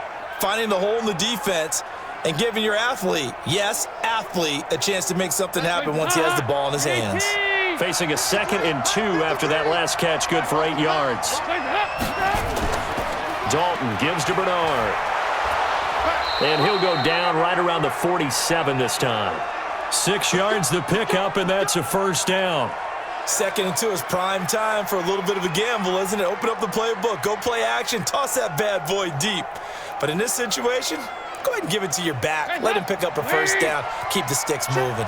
finding the hole in the defense, and giving your athlete, yes, athlete, a chance to make something happen once he has the ball in his hands. Facing a 2nd and 2 after that last catch, good for 8 yards. Dalton gives to Bernard. And he'll go down right around the 47 this time. 6 yards the pickup, and that's a first down. 2nd and 2 is prime time for a little bit of a gamble, isn't it? Open up the playbook, go play action, toss that bad boy deep. But in this situation, go ahead and give it to your back. Let him pick up a first down. Keep the sticks moving.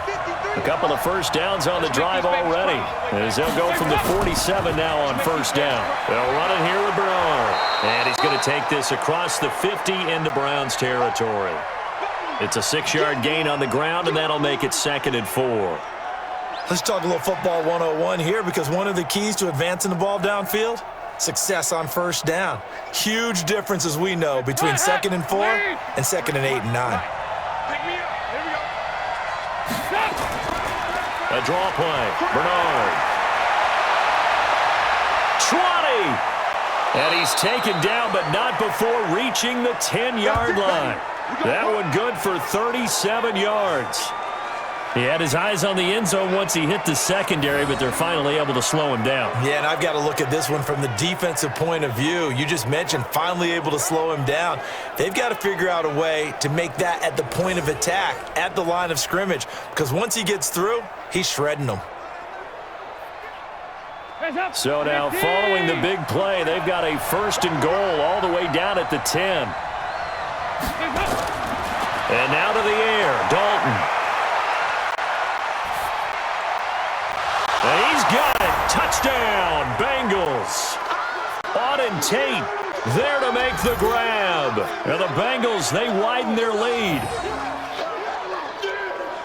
A couple of first downs on the drive already, as they'll go from the 47 now on first down. They'll run it here with Bernard. And he's going to take this across the 50 into Browns territory. It's a 6-yard gain on the ground, and that'll make it 2nd and 4. Let's talk a little football 101 here, because one of the keys to advancing the ball downfield, success on first down. Huge difference, as we know, between 2nd and 4 and 2nd and 8 and 9. A draw play. Bernard. 20. And he's taken down, but not before reaching the 10-yard line. That one good for 37 yards. He had his eyes on the end zone once he hit the secondary, but they're finally able to slow him down. Yeah, and I've got to look at this one from the defensive point of view. You just mentioned finally able to slow him down. They've got to figure out a way to make that at the point of attack, at the line of scrimmage, because once he gets through, he's shredding them. So now, following the big play, they've got a 1st and goal all the way down at the 10. And now to the air, Dalton. And he's got it. Touchdown, Bengals. Auden Tate there to make the grab. And the Bengals, they widen their lead.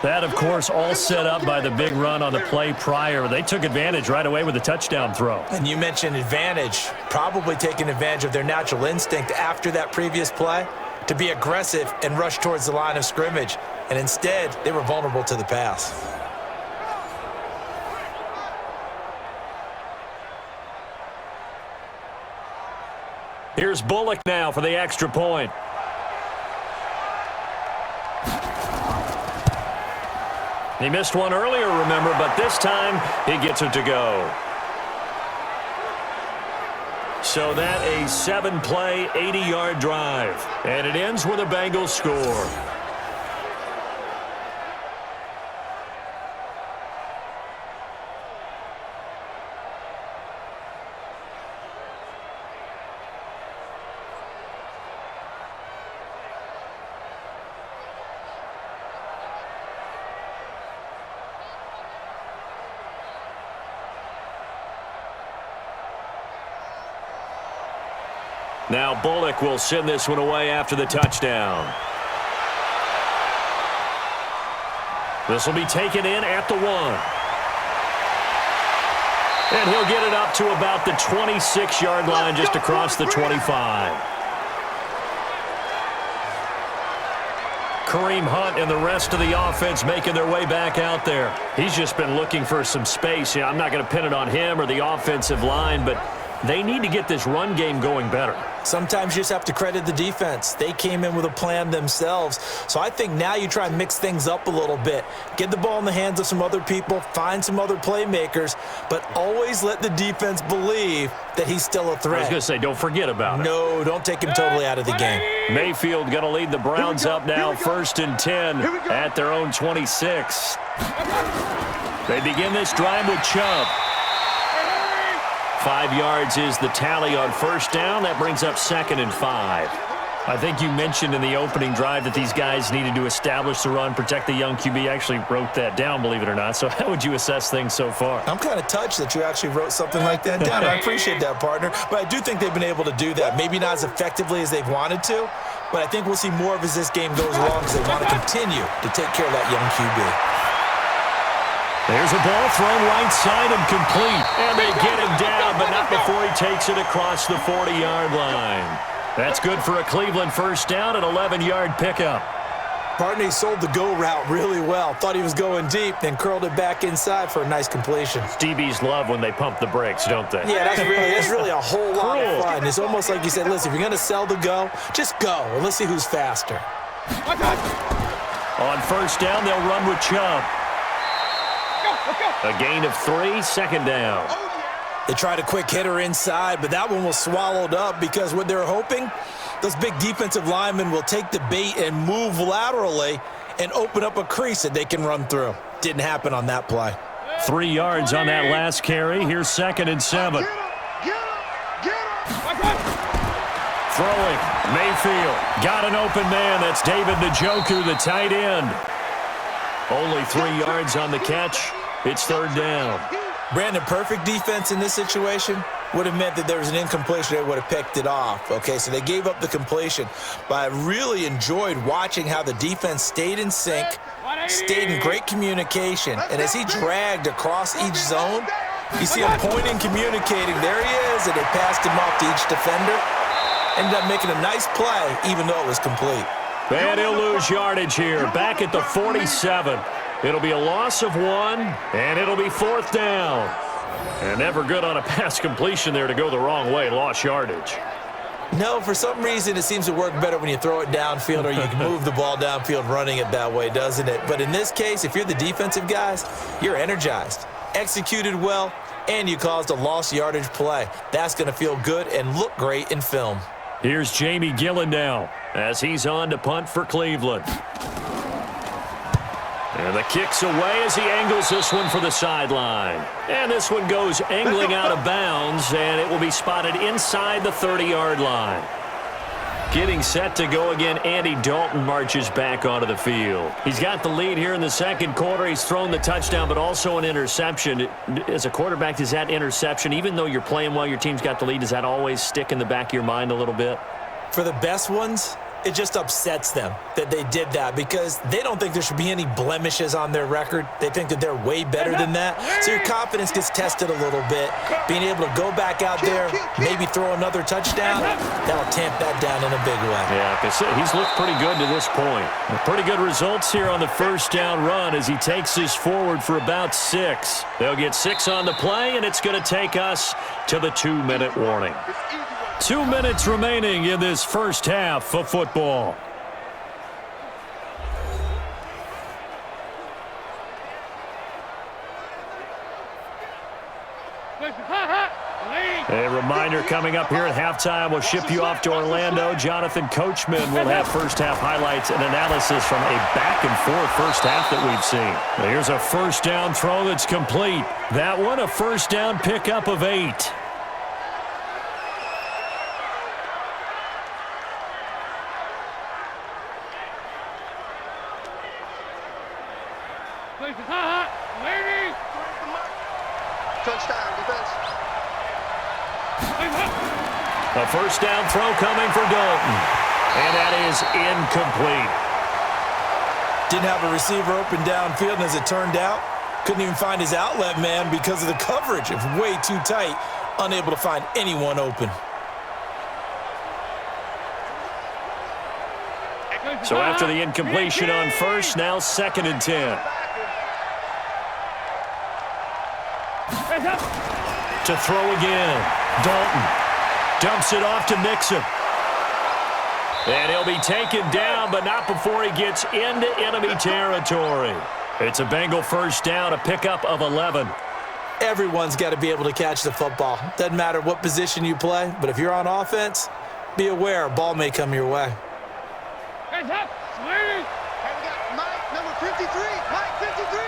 That, of course, all set up by the big run on the play prior. They took advantage right away with the touchdown throw. And you mentioned advantage, probably taking advantage of their natural instinct after that previous play to be aggressive and rush towards the line of scrimmage. And instead, they were vulnerable to the pass. Here's Bullock now for the extra point. He missed one earlier, remember, but this time he gets it to go. So that a 7-play, 80-yard drive. And it ends with a Bengals score. Now Bullock will send this one away after the touchdown. This will be taken in at the 1. And he'll get it up to about the 26-yard line, just across the 25. Kareem Hunt and the rest of the offense making their way back out there. He's just been looking for some space. Yeah, I'm not going to pin it on him or the offensive line, but they need to get this run game going better. Sometimes you just have to credit the defense. They came in with a plan themselves. So I think now you try and mix things up a little bit. Get the ball in the hands of some other people, find some other playmakers, but always let the defense believe that he's still a threat. I was going to say, don't forget about it. No, don't take him totally out of the game. Mayfield going to lead the Browns up now, 1st and 10 at their own 26. They begin this drive with Chubb. 5 yards is the tally on first down. That brings up 2nd and 5. I think you mentioned in the opening drive that these guys needed to establish the run, protect the young QB. Actually wrote that down, believe it or not. So how would you assess things so far? I'm kind of touched that you actually wrote something like that down. I appreciate that, partner. But I do think they've been able to do that. Maybe not as effectively as they've wanted to, but I think we'll see more of as this game goes along because they want to continue to take care of that young QB. There's a ball thrown right side and complete. And they get him down, but not before he takes it across the 40-yard line. That's good for a Cleveland first down, an 11-yard pickup. Partner, he sold the go route really well. Thought he was going deep, then curled it back inside for a nice completion. DBs love when they pump the brakes, don't they? Yeah, that's really a whole lot of fun. It's almost like you said, listen, if you're going to sell the go, just go, and let's see who's faster. On first down, they'll run with Chubb. A gain of 3, second down. They tried a quick hitter inside, but that one was swallowed up because what they're hoping, those big defensive linemen will take the bait and move laterally and open up a crease that they can run through. Didn't happen on that play. 3 yards on that last carry. Here's 2nd and 7. Throwing, Mayfield. Got an open man. That's David Njoku, the tight end. Only 3 yards on the catch. It's 3rd down. Brandon, perfect defense in this situation would have meant that there was an incompletion. They would have picked it off. Okay, so they gave up the completion. But I really enjoyed watching how the defense stayed in sync, stayed in great communication. And as he dragged across each zone, you see him pointing, communicating. There he is, and they passed him off to each defender. Ended up making a nice play, even though it was complete. And he'll lose yardage here. Back at the 47. It'll be a loss of 1, and it'll be 4th down. And never good on a pass completion there to go the wrong way. Lost yardage. No, for some reason, it seems to work better when you throw it downfield or you can move the ball downfield running it that way, doesn't it? But in this case, if you're the defensive guys, you're energized, executed well, and you caused a lost yardage play. That's going to feel good and look great in film. Here's Jamie Gillen now as he's on to punt for Cleveland. And the kick's away as he angles this one for the sideline. And this one goes angling out of bounds, and it will be spotted inside the 30-yard line. Getting set to go again, Andy Dalton marches back onto the field. He's got the lead here in the second quarter. He's thrown the touchdown, but also an interception. As a quarterback, does that interception, even though you're playing well, your team's got the lead, does that always stick in the back of your mind a little bit? For the best ones, it just upsets them that they did that because they don't think there should be any blemishes on their record. They think that they're way better than that. So your confidence gets tested a little bit. Being able to go back out there, maybe throw another touchdown, that'll tamp that down in a big way. Yeah, he's looked pretty good to this point. Pretty good results here on the first down run as he takes this forward for about 6. They'll get 6 on the play, and it's going to take us to the 2-minute warning. 2 minutes remaining in this first half of football. A reminder coming up here at halftime. We'll ship you off to Orlando. Jonathan Coachman will have first half highlights and analysis from a back-and-forth first half that we've seen. Here's a first down throw that's complete. That one a first down pickup of 8. Touchdown, defense. A first down throw coming for Dalton. And that is incomplete. Didn't have a receiver open downfield, and as it turned out, couldn't even find his outlet man because of the coverage. It was way too tight, unable to find anyone open. So after the incompletion on first, now 2nd and 10. To throw again. Dalton dumps it off to Mixon. And he'll be taken down, but not before he gets into enemy territory. It's a Bengal first down, a pickup of 11. Everyone's got to be able to catch the football. Doesn't matter what position you play, but if you're on offense, be aware a ball may come your way. Hands up, Sweetie. And we got Mike, number 53. Mike, 53.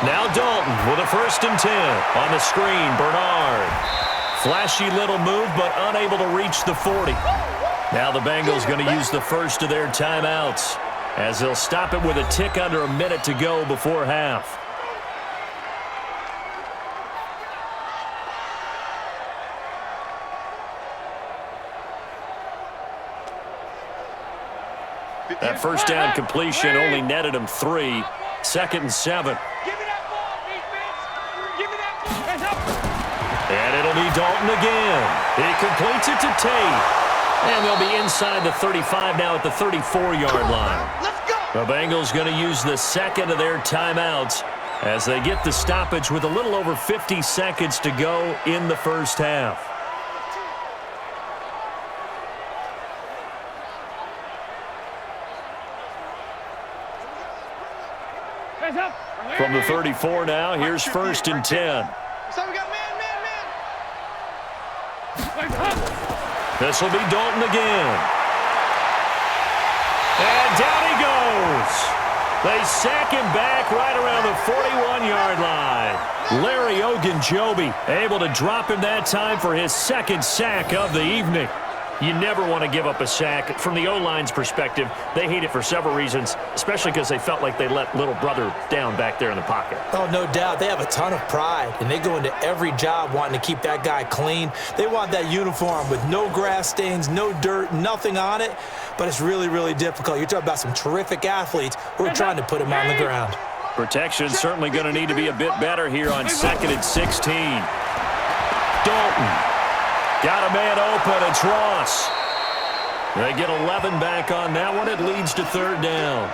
Now Dalton with a 1st and 10. On the screen, Bernard. Flashy little move, but unable to reach the 40. Now the Bengals going to use the first of their timeouts as they'll stop it with a tick under a minute to go before half. That first down completion only netted him 3. 2nd and 7. Give me that ball, defense. Give me that ball. Hands up. And it'll be Dalton again. He completes it to Tate. And they'll be inside the 35 now at the 34-yard line. Let's go. The Bengals going to use the second of their timeouts as they get the stoppage with a little over 50 seconds to go in the first half. Hands up. From the 34 now, here's 1st and 10. So we got man. Hands up. This will be Dalton again. And down he goes. They sack him back right around the 41-yard line. Larry Ogunjobi able to drop him that time for his second sack of the evening. You never want to give up a sack. From the O-line's perspective, they hate it for several reasons, especially because they felt like they let little brother down back there in the pocket. Oh, no doubt. They have a ton of pride, and they go into every job wanting to keep that guy clean. They want that uniform with no grass stains, no dirt, nothing on it, but it's really, really difficult. You're talking about some terrific athletes who are trying to put him on the ground. Protection certainly going to need to be a bit better here on 2nd and 16. Dalton. Got a man open. It's Ross. They get 11 back on that one. It leads to 3rd down.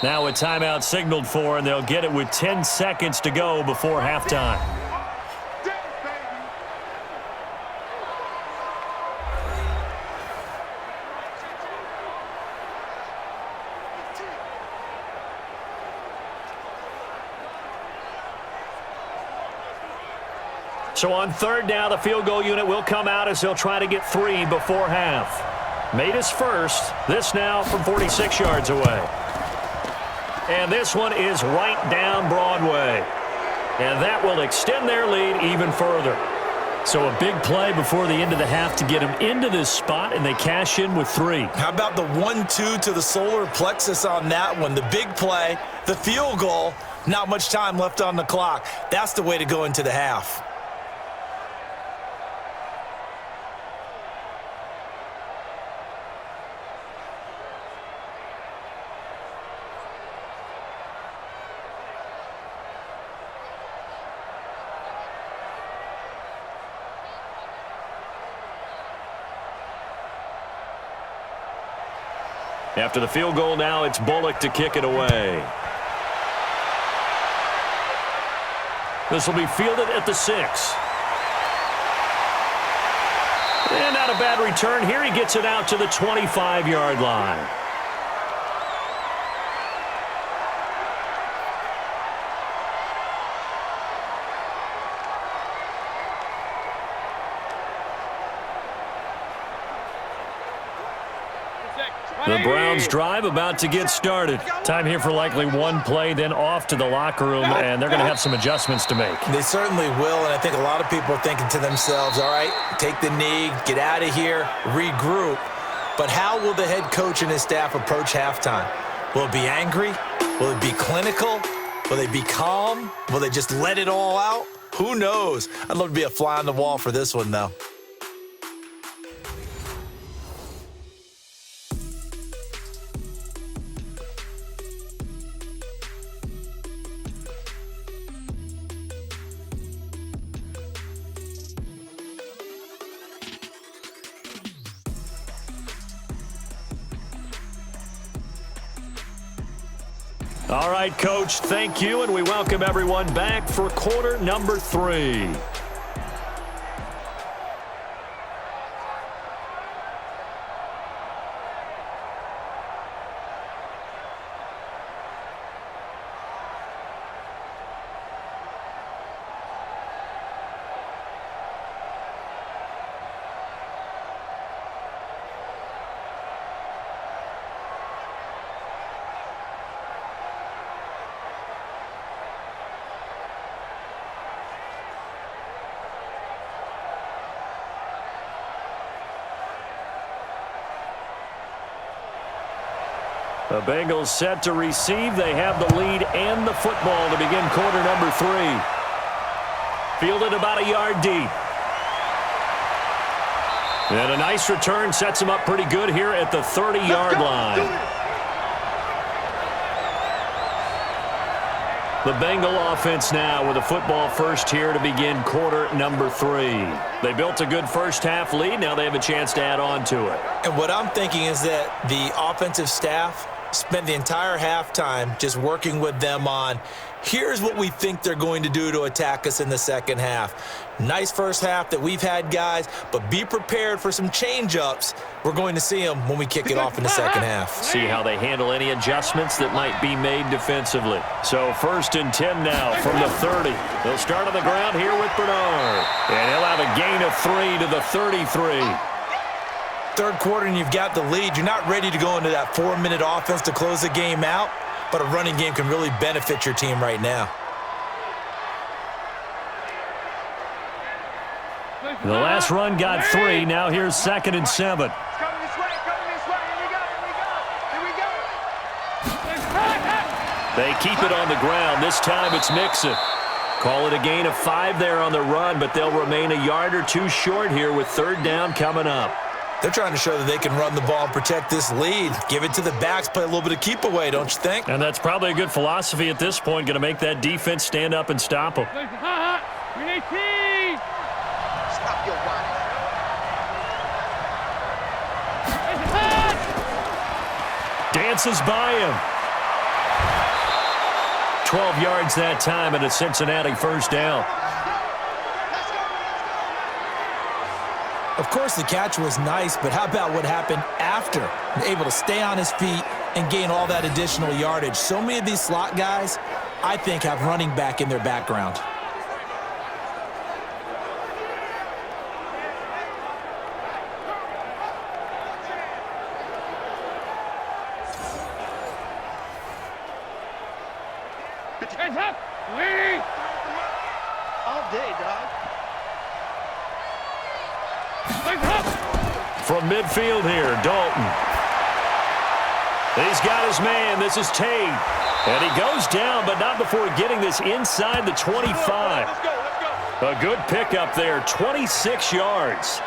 Now a timeout signaled for, and they'll get it with 10 seconds to go before halftime. So on 3rd down, the field goal unit will come out as they'll try to get 3 before half. Made his first. This now from 46 yards away. And this one is right down Broadway. And that will extend their lead even further. So a big play before the end of the half to get them into this spot, and they cash in with 3. How about the 1-2 to the solar plexus on that one? The big play, the field goal, not much time left on the clock. That's the way to go into the half. After the field goal now, it's Bullock to kick it away. This will be fielded at the 6. And not a bad return here. He gets it out to the 25-yard line. The Browns drive about to get started. Time here for likely one play, then off to the locker room, and they're going to have some adjustments to make. They certainly will, and I think a lot of people are thinking to themselves, all right, take the knee, get out of here, regroup. But how will the head coach and his staff approach halftime? Will it be angry? Will it be clinical? Will they be calm? Will they just let it all out? Who knows? I'd love to be a fly on the wall for this one, though. All right, Coach, thank you, and we welcome everyone back for quarter number 3. The Bengals set to receive. They have the lead and the football to begin quarter number 3. Fielded about a yard deep. And a nice return sets him up pretty good here at the 30-yard line. The Bengal offense now with a football first here to begin quarter number 3. They built a good first half lead. Now they have a chance to add on to it. And what I'm thinking is that the offensive staff spent the entire halftime just working with them on, here's what we think they're going to do to attack us in the second half. Nice first half that we've had, guys, but be prepared for some change-ups. We're going to see them when we kick it off in the second half. See how they handle any adjustments that might be made defensively. So 1st and 10 now from the 30. They'll start on the ground here with Bernard. And he'll have a gain of 3 to the 33. Third quarter and you've got the lead. You're not ready to go into that 4-minute offense to close the game out, but a running game can really benefit your team right now. The last run got 3. Now here's 2nd and 7. Coming this way, here we go. They keep it on the ground. This time it's Mixon. Call it a gain of 5 there on the run, but they'll remain a yard or 2 short here with 3rd down coming up. They're trying to show that they can run the ball and protect this lead. Give it to the backs, play a little bit of keep away, don't you think? And that's probably a good philosophy at this point, going to make that defense stand up and stop them. Stop your body. Dances by him. 12 yards that time and a Cincinnati first down. Of course, the catch was nice, but how about what happened after? Able to stay on his feet and gain all that additional yardage. So many of these slot guys, I think, have running back in their background. Hands up! Lead! All day, dog. From midfield here, Dalton. He's got his man. This is Tate. And he goes down, but not before getting this inside the 25. Let's go. A good pickup there, 26 yards.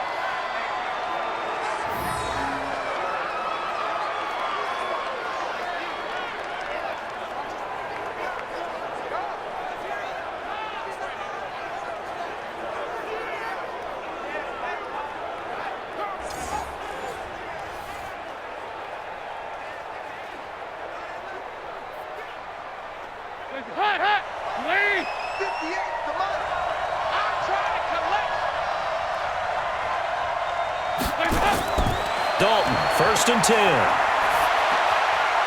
Lead! 58, come on! I'm trying to collect! Dalton, 1st and 10.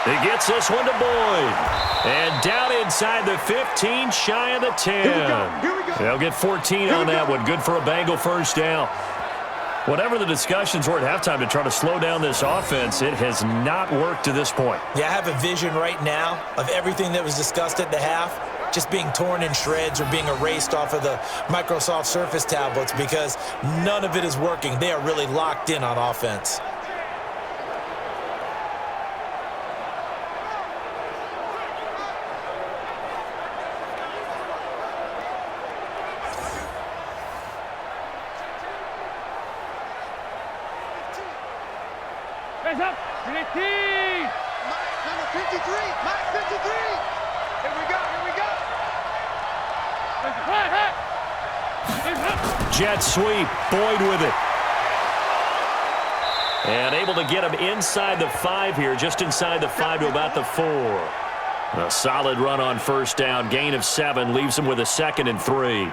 He gets this one to Boyd. And down inside the 15, shy of the 10. Here we go. They'll get 14 on that one. Good for a Bengal first down. Whatever the discussions were at halftime to try to slow down this offense, it has not worked to this point. Yeah, I have a vision right now of everything that was discussed at the half just being torn in shreds or being erased off of the Microsoft Surface tablets because none of it is working. They are really locked in on offense. Hands up! 15! Number 53! Mike 53! Here we go! Jet sweep. Boyd with it. And able to get him inside the 5 here, just inside the 5 to about the 4. A solid run on first down. Gain of 7 leaves him with a 2nd and 3.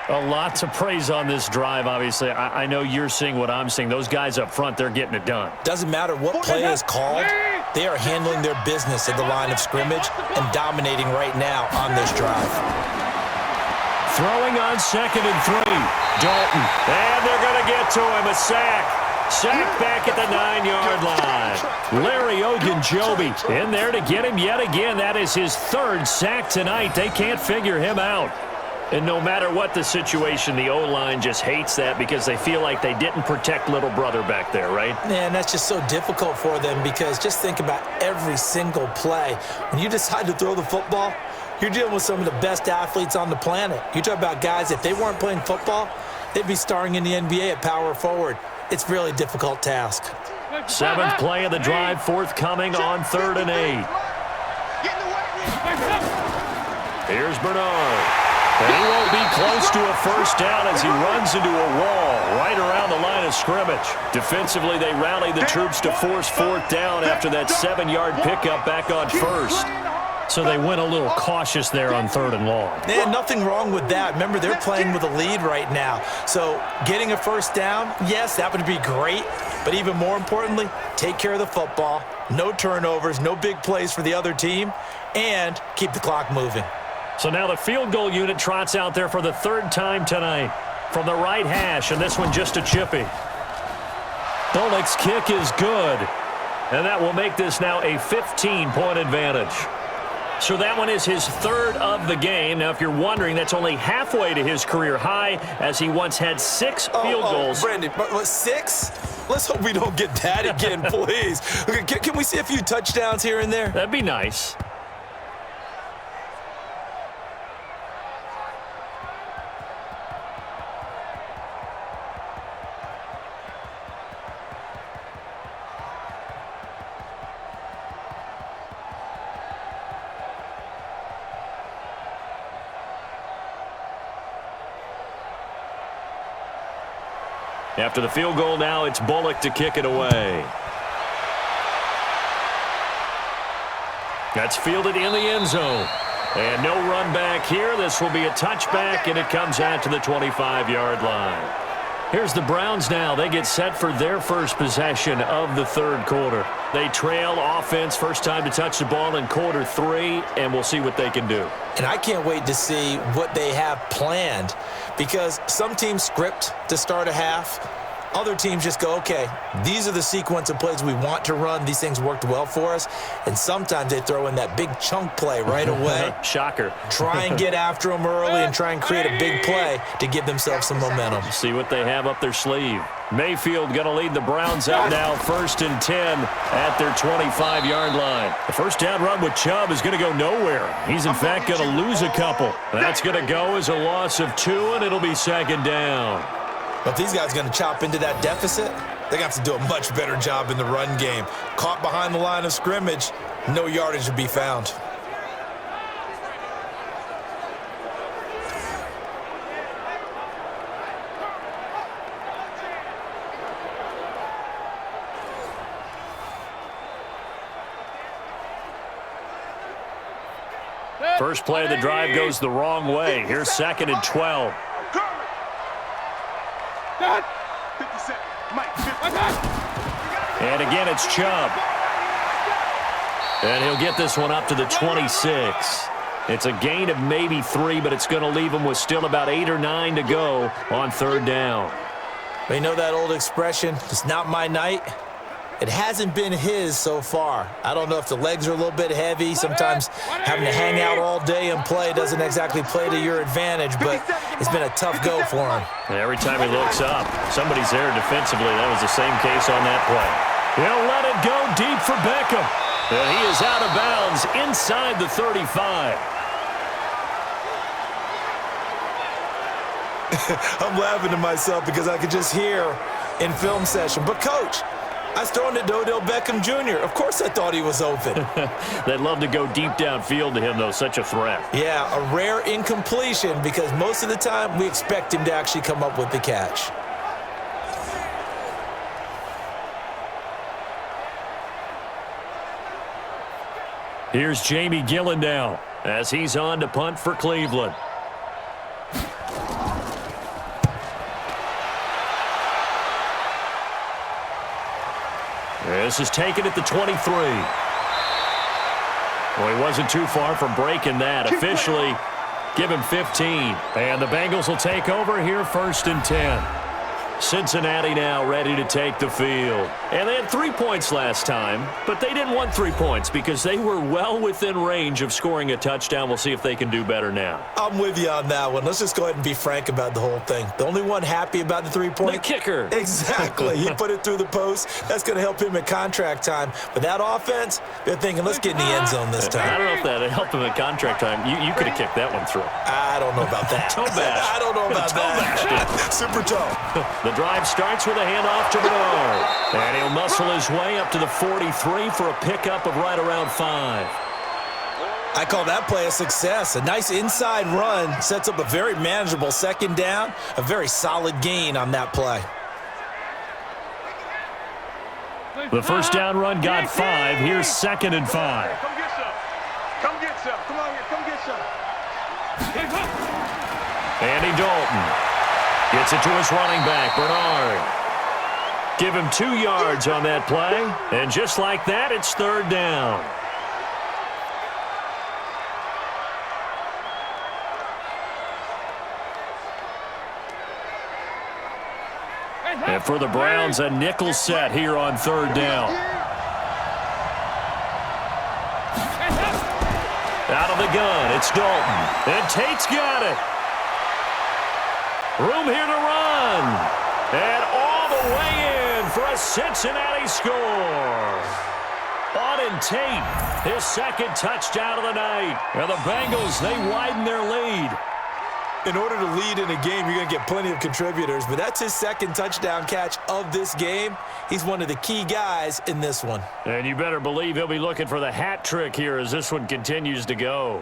A lot to praise on this drive, obviously. I know you're seeing what I'm seeing. Those guys up front, they're getting it done. Doesn't matter what play is called. They are handling their business at the line of scrimmage and dominating right now on this drive. Throwing on 2nd and 3. Dalton. And they're going to get to him. A sack. Sack back at the 9-yard line. Larry Ogunjobi in there to get him yet again. That is his 3rd sack tonight. They can't figure him out. And no matter what the situation, the O-line just hates that because they feel like they didn't protect little brother back there, right? Man, that's just so difficult for them because just think about every single play. When you decide to throw the football, you're dealing with some of the best athletes on the planet. You talk about guys, if they weren't playing football, they'd be starring in the NBA at power forward. It's a really difficult task. 7th play of the drive, forthcoming on 3rd and 8. Here's Bernard. And he won't be close to a first down as he runs into a wall right around the line of scrimmage. Defensively, they rally the troops to force fourth down after that 7-yard pickup back on first. So they went a little cautious there on 3rd and long. Man, nothing wrong with that. Remember, they're playing with a lead right now. So getting a first down, yes, that would be great. But even more importantly, take care of the football. No turnovers, no big plays for the other team, and keep the clock moving. So now the field goal unit trots out there for the 3rd time tonight from the right hash, and this one just a chippy. Bullock's kick is good, and that will make this now a 15-point advantage. So that one is his 3rd of the game. Now, if you're wondering, that's only halfway to his career high as he once had 6 field goals. Brandon, but 6? Let's hope we don't get that again, please. Can we see a few touchdowns here and there? That'd be nice. After the field goal now, it's Bullock to kick it away. That's fielded in the end zone. And no run back here. This will be a touchback, and it comes out to the 25-yard line. Here's the Browns now. They get set for their first possession of the 3rd quarter. They trail offense, first time to touch the ball in quarter 3, and we'll see what they can do. And I can't wait to see what they have planned, because some teams script to start a half. Other teams just go, okay, these are the sequence of plays we want to run. These things worked well for us. And sometimes they throw in that big chunk play right away. Shocker. Try and get after them early and try and create a big play to give themselves some momentum. See what they have up their sleeve. Mayfield going to lead the Browns out now, 1st and 10 at their 25-yard line. The first down run with Chubb is going to go nowhere. He's, in fact, going to lose a couple. That's going to go as a loss of 2, and it'll be 2nd down. But these guys are going to chop into that deficit. They're going to have to do a much better job in the run game. Caught behind the line of scrimmage, no yardage to be found. First play of the drive goes the wrong way. Here's 2nd and 12. And again, it's Chubb. And he'll get this one up to the 26. It's a gain of maybe 3, but it's going to leave him with still about 8 or 9 to go on 3rd down. You know that old expression, it's not my night? It hasn't been his so far. I don't know if the legs are a little bit heavy. Sometimes having to hang out all day and play doesn't exactly play to your advantage, but it's been a tough go for him. And every time he looks up, somebody's there defensively. That was the same case on that play. He'll let it go deep for Beckham. And he is out of bounds inside the 35. I'm laughing to myself because I could just hear in film session, but coach, I was throwing it to Odell Beckham Jr. Of course I thought he was open. They'd love to go deep downfield to him, though. Such a threat. Yeah, a rare incompletion because most of the time we expect him to actually come up with the catch. Here's Jamie Gillen now as he's on to punt for Cleveland. This is taken at the 23. Well, he wasn't too far from breaking that. Officially, give him 15. And the Bengals will take over here 1st and 10. Cincinnati now ready to take the field. And they had 3 points last time, but they didn't want 3 points because they were well within range of scoring a touchdown. We'll see if they can do better now. I'm with you on that one. Let's just go ahead and be frank about the whole thing. The only one happy about the 3-point? The kicker. Exactly. He put it through the post. That's going to help him at contract time. But that offense, they're thinking, let's get in the end zone this time. I don't know if that helped him at contract time. You could have kicked that one through. I don't know about that. Toe bash. I don't know about that. Super toe. The drive starts with a handoff to Bernard. And he'll muscle his way up to the 43 for a pickup of right around 5. I call that play a success. A nice inside run sets up a very manageable second down, a very solid gain on that play. The first down run got 5. Here's 2nd and 5. Come get some. Come get some. Come on here. Come get some. Andy Dalton gets it to his running back, Bernard. Give him 2 yards on that play, and just like that, it's 3rd down. And for the Browns, a nickel set here on 3rd down. Out of the gun, it's Dalton. And Tate's got it. Room here to run. And all the way in for a Cincinnati score. Auden Tate, his 2nd touchdown of the night. And the Bengals, they widen their lead. In order to lead in a game, you're going to get plenty of contributors, but that's his 2nd touchdown catch of this game. He's one of the key guys in this one. And you better believe he'll be looking for the hat trick here as this one continues to go.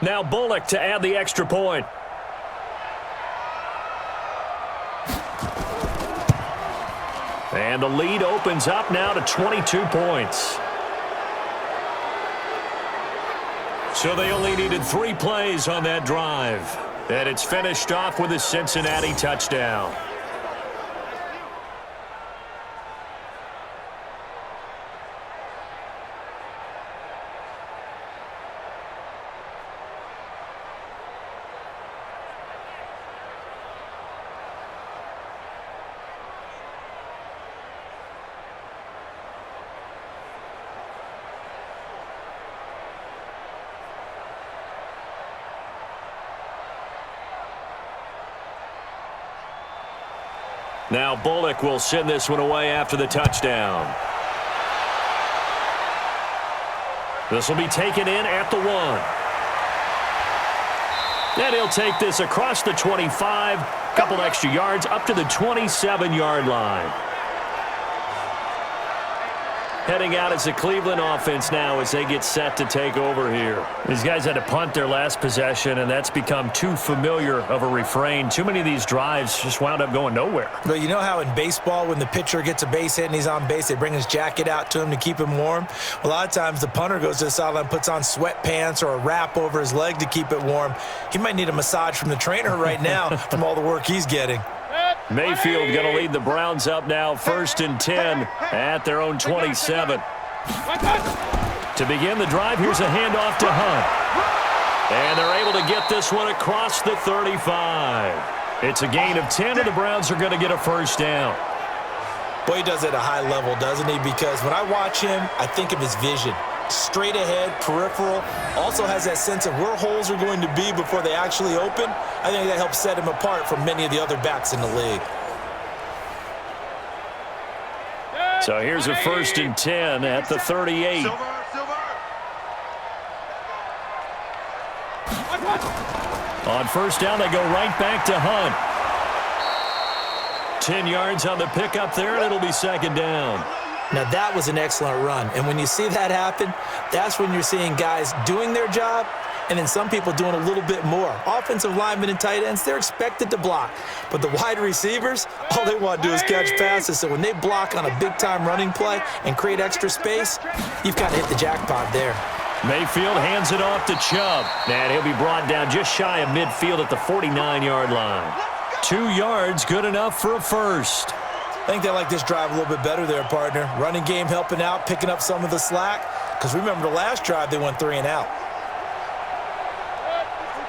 Now Bullock to add the extra point. And the lead opens up now to 22 points. So they only needed 3 plays on that drive. And it's finished off with a Cincinnati touchdown. Now Bullock will send this one away after the touchdown. This will be taken in at the 1. And he'll take this across the 25, couple extra yards up to the 27-yard line. Heading out as the Cleveland offense now as they get set to take over here. These guys had to punt their last possession, and that's become too familiar of a refrain. Too many of these drives just wound up going nowhere. But you know how in baseball, when the pitcher gets a base hit and he's on base, they bring his jacket out to him to keep him warm? A lot of times the punter goes to the sideline, puts on sweatpants or a wrap over his leg to keep it warm. He might need a massage from the trainer right now from all the work he's getting. Mayfield going to lead the Browns up now, 1st and 10 at their own 27. To begin the drive, here's a handoff to Hunt. And they're able to get this one across the 35. It's a gain of 10, and the Browns are going to get a 1st down. Boy, he does it at a high level, doesn't he? Because when I watch him, I think of his vision. Straight ahead, peripheral, also has that sense of where holes are going to be before they actually open. I think that helps set him apart from many of the other backs in the league. So here's a 1st and 10 at the 38. On 1st down, they go right back to Hunt. 10 yards on the pickup there, and it'll be 2nd down. Now, that was an excellent run. And when you see that happen, that's when you're seeing guys doing their job and then some people doing a little bit more. Offensive linemen and tight ends, they're expected to block. But the wide receivers, all they want to do is catch passes. So when they block on a big-time running play and create extra space, you've got to hit the jackpot there. Mayfield hands it off to Chubb. And he'll be brought down just shy of midfield at the 49-yard line. 2 yards, good enough for a 1st. I think they like this drive a little bit better there, partner. Running game helping out, picking up some of the slack. Because remember the last drive, they went 3 and out.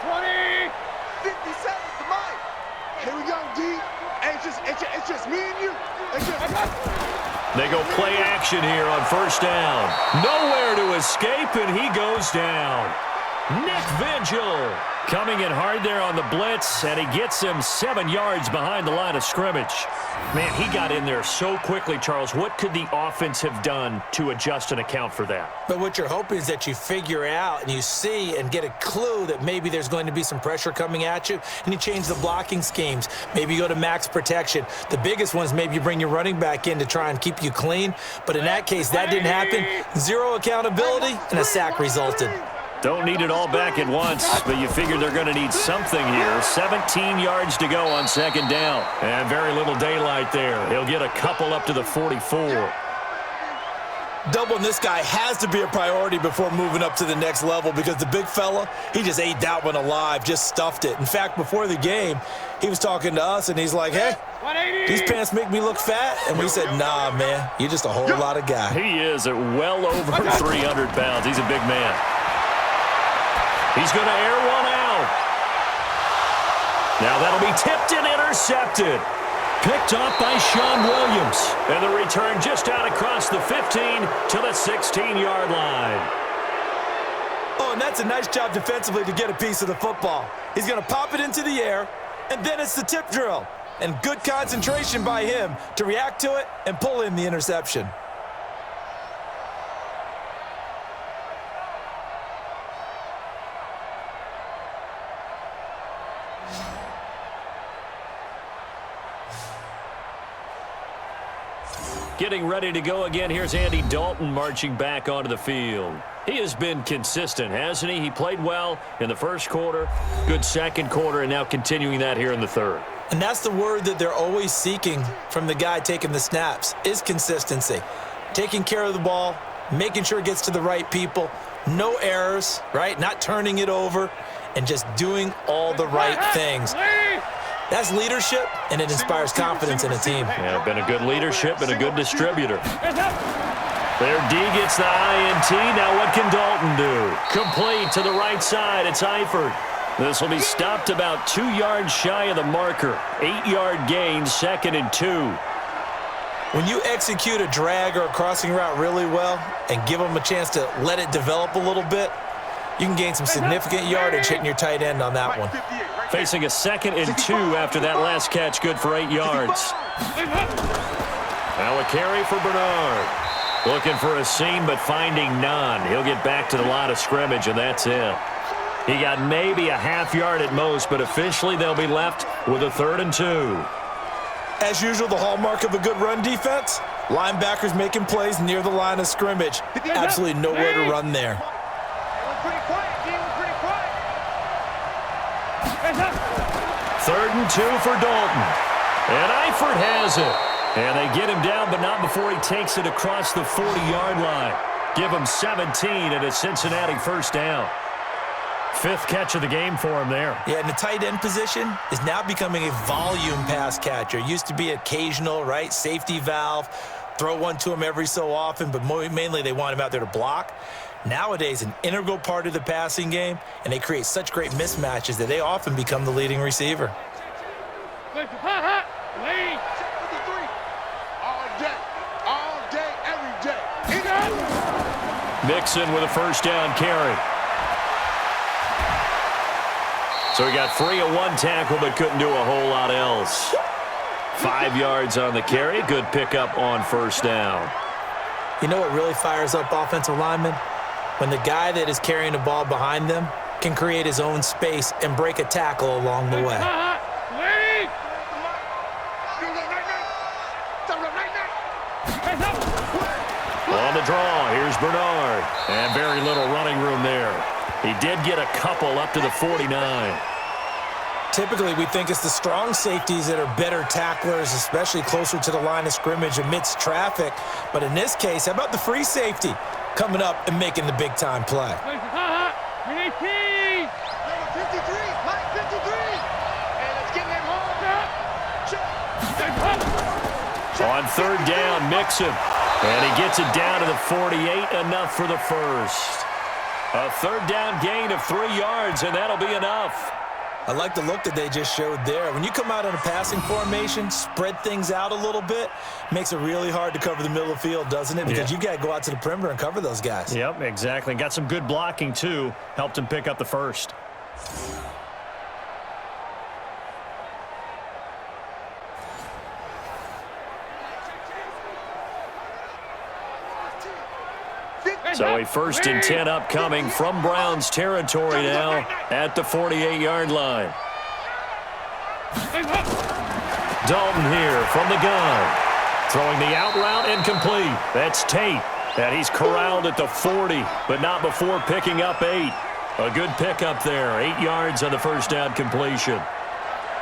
20, 50 seconds to Mike. Here we go, D. It's just me and you. They go play action here on 1st down. Nowhere to escape, and he goes down. Nick Vigil Coming in hard there on the blitz, and he gets him 7 yards behind the line of scrimmage. Man, he got in there so quickly, Charles. What could the offense have done to adjust and account for that? But what you're hoping is that you figure out and you see and get a clue that maybe there's going to be some pressure coming at you, and you change the blocking schemes. Maybe you go to max protection. The biggest one is maybe you bring your running back in to try and keep you clean. But in that case, that didn't happen. Zero accountability, and a sack resulted. Don't need it all back at once, but you figure they're going to need something here. 17 yards to go on second down. And very little daylight there. He'll get a couple up to the 44. Doubling this guy has to be a priority before moving up to the next level because the big fella, he just ate that one alive, just stuffed it. In fact, before the game, he was talking to us, and he's like, hey, these pants make me look fat. And we said, nah, man, you're just a whole lot of guy. He is at well over 300 pounds. He's a big man. He's going to air one out. Now that'll be tipped and intercepted. Picked off by Sean Williams. And the return just out across the 15 to the 16-yard line. Oh, and that's a nice job defensively to get a piece of the football. He's going to pop it into the air, and then it's the tip drill. And good concentration by him to react to it and pull in the interception. Getting ready to go again. Here's Andy Dalton marching back onto the field. He has been consistent, hasn't he? He played well in the first quarter, good second quarter, and now continuing that here in the third. And that's the word that they're always seeking from the guy taking the snaps, is consistency. Taking care of the ball, making sure it gets to the right people, no errors, right? Not turning it over, and just doing all the right things. That's leadership, and it inspires confidence in a team. Yeah, been a good leadership and a good distributor. There, D gets the INT. Now what can Dalton do? Complete to the right side. It's Eifert. This will be stopped about 2 yards shy of the marker. 8-yard gain, 2nd and 2. When you execute a drag or a crossing route really well and give them a chance to let it develop a little bit, you can gain some significant yardage hitting your tight end on that one. Facing a 2nd and 2 after that last catch, good for 8 yards. Now a carry for Bernard. Looking for a seam, but finding none. He'll get back to the line of scrimmage, and that's it. He got maybe a half yard at most, but officially they'll be left with a 3rd and 2. As usual, the hallmark of a good run defense, linebackers making plays near the line of scrimmage. Absolutely nowhere to run there. Third and 2 for Dalton. And Eifert has it. And they get him down, but not before he takes it across the 40-yard line. Give him 17 and a Cincinnati first down. 5th catch of the game for him there. Yeah, and the tight end position is now becoming a volume pass catcher. Used to be occasional, right? Safety valve. Throw one to him every so often, but mainly they want him out there to block. Nowadays, an integral part of the passing game, and they create such great mismatches that they often become the leading receiver. Mixon with a first down carry. So he got free of one tackle, but couldn't do a whole lot else. 5 yards on the carry. Good pickup on first down. You know what really fires up offensive linemen? When the guy that is carrying the ball behind them can create his own space and break a tackle along the way. On the draw, here's Bernard. And very little running room there. He did get a couple up to the 49. Typically, we think it's the strong safeties that are better tacklers, especially closer to the line of scrimmage amidst traffic. But in this case, how about the free safety coming up and making the big-time play? On third down, Mixon. And he gets it down to the 48, enough for the first. A third down gain of 3 yards, and that'll be enough. I like the look that they just showed there. When you come out in a passing formation, spread things out a little bit, makes it really hard to cover the middle of the field, doesn't it? Because you got to go out to the perimeter and cover those guys. Yep, exactly. Got some good blocking, too. Helped him pick up the first. So a 1st and 10 upcoming from Browns territory now at the 48-yard line. Dalton here from the gun. Throwing the out route and complete. That's Tate. And he's corralled at the 40, but not before picking up 8. A good pickup there. 8 yards on the first down completion.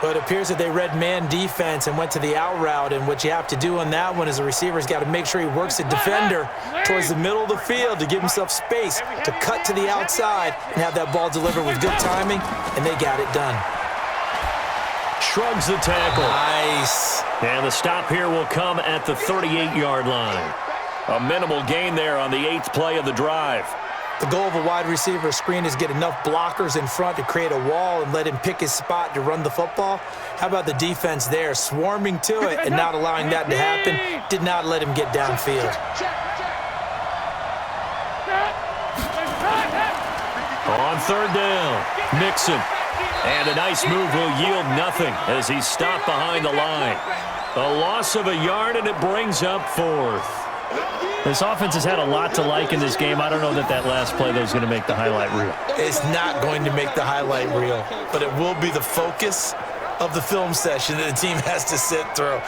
But it appears that they read man defense and went to the out route, and what you have to do on that one is the receiver's got to make sure he works the defender towards the middle of the field to give himself space to cut to the outside and have that ball delivered with good timing, and they got it done. Shrugs the tackle. Nice. And the stop here will come at the 38-yard line. A minimal gain there on the 8th play of the drive. The goal of a wide receiver screen is get enough blockers in front to create a wall and let him pick his spot to run the football. How about the defense there, swarming to it and not allowing that to happen? Did not let him get downfield. On 3rd down, Mixon. And a nice move will yield nothing as he's stopped behind the line. A loss of a yard, and it brings up 4th. This offense has had a lot to like in this game. I don't know that last play, though, is going to make the highlight reel. It's not going to make the highlight reel, but it will be the focus of the film session that the team has to sit through.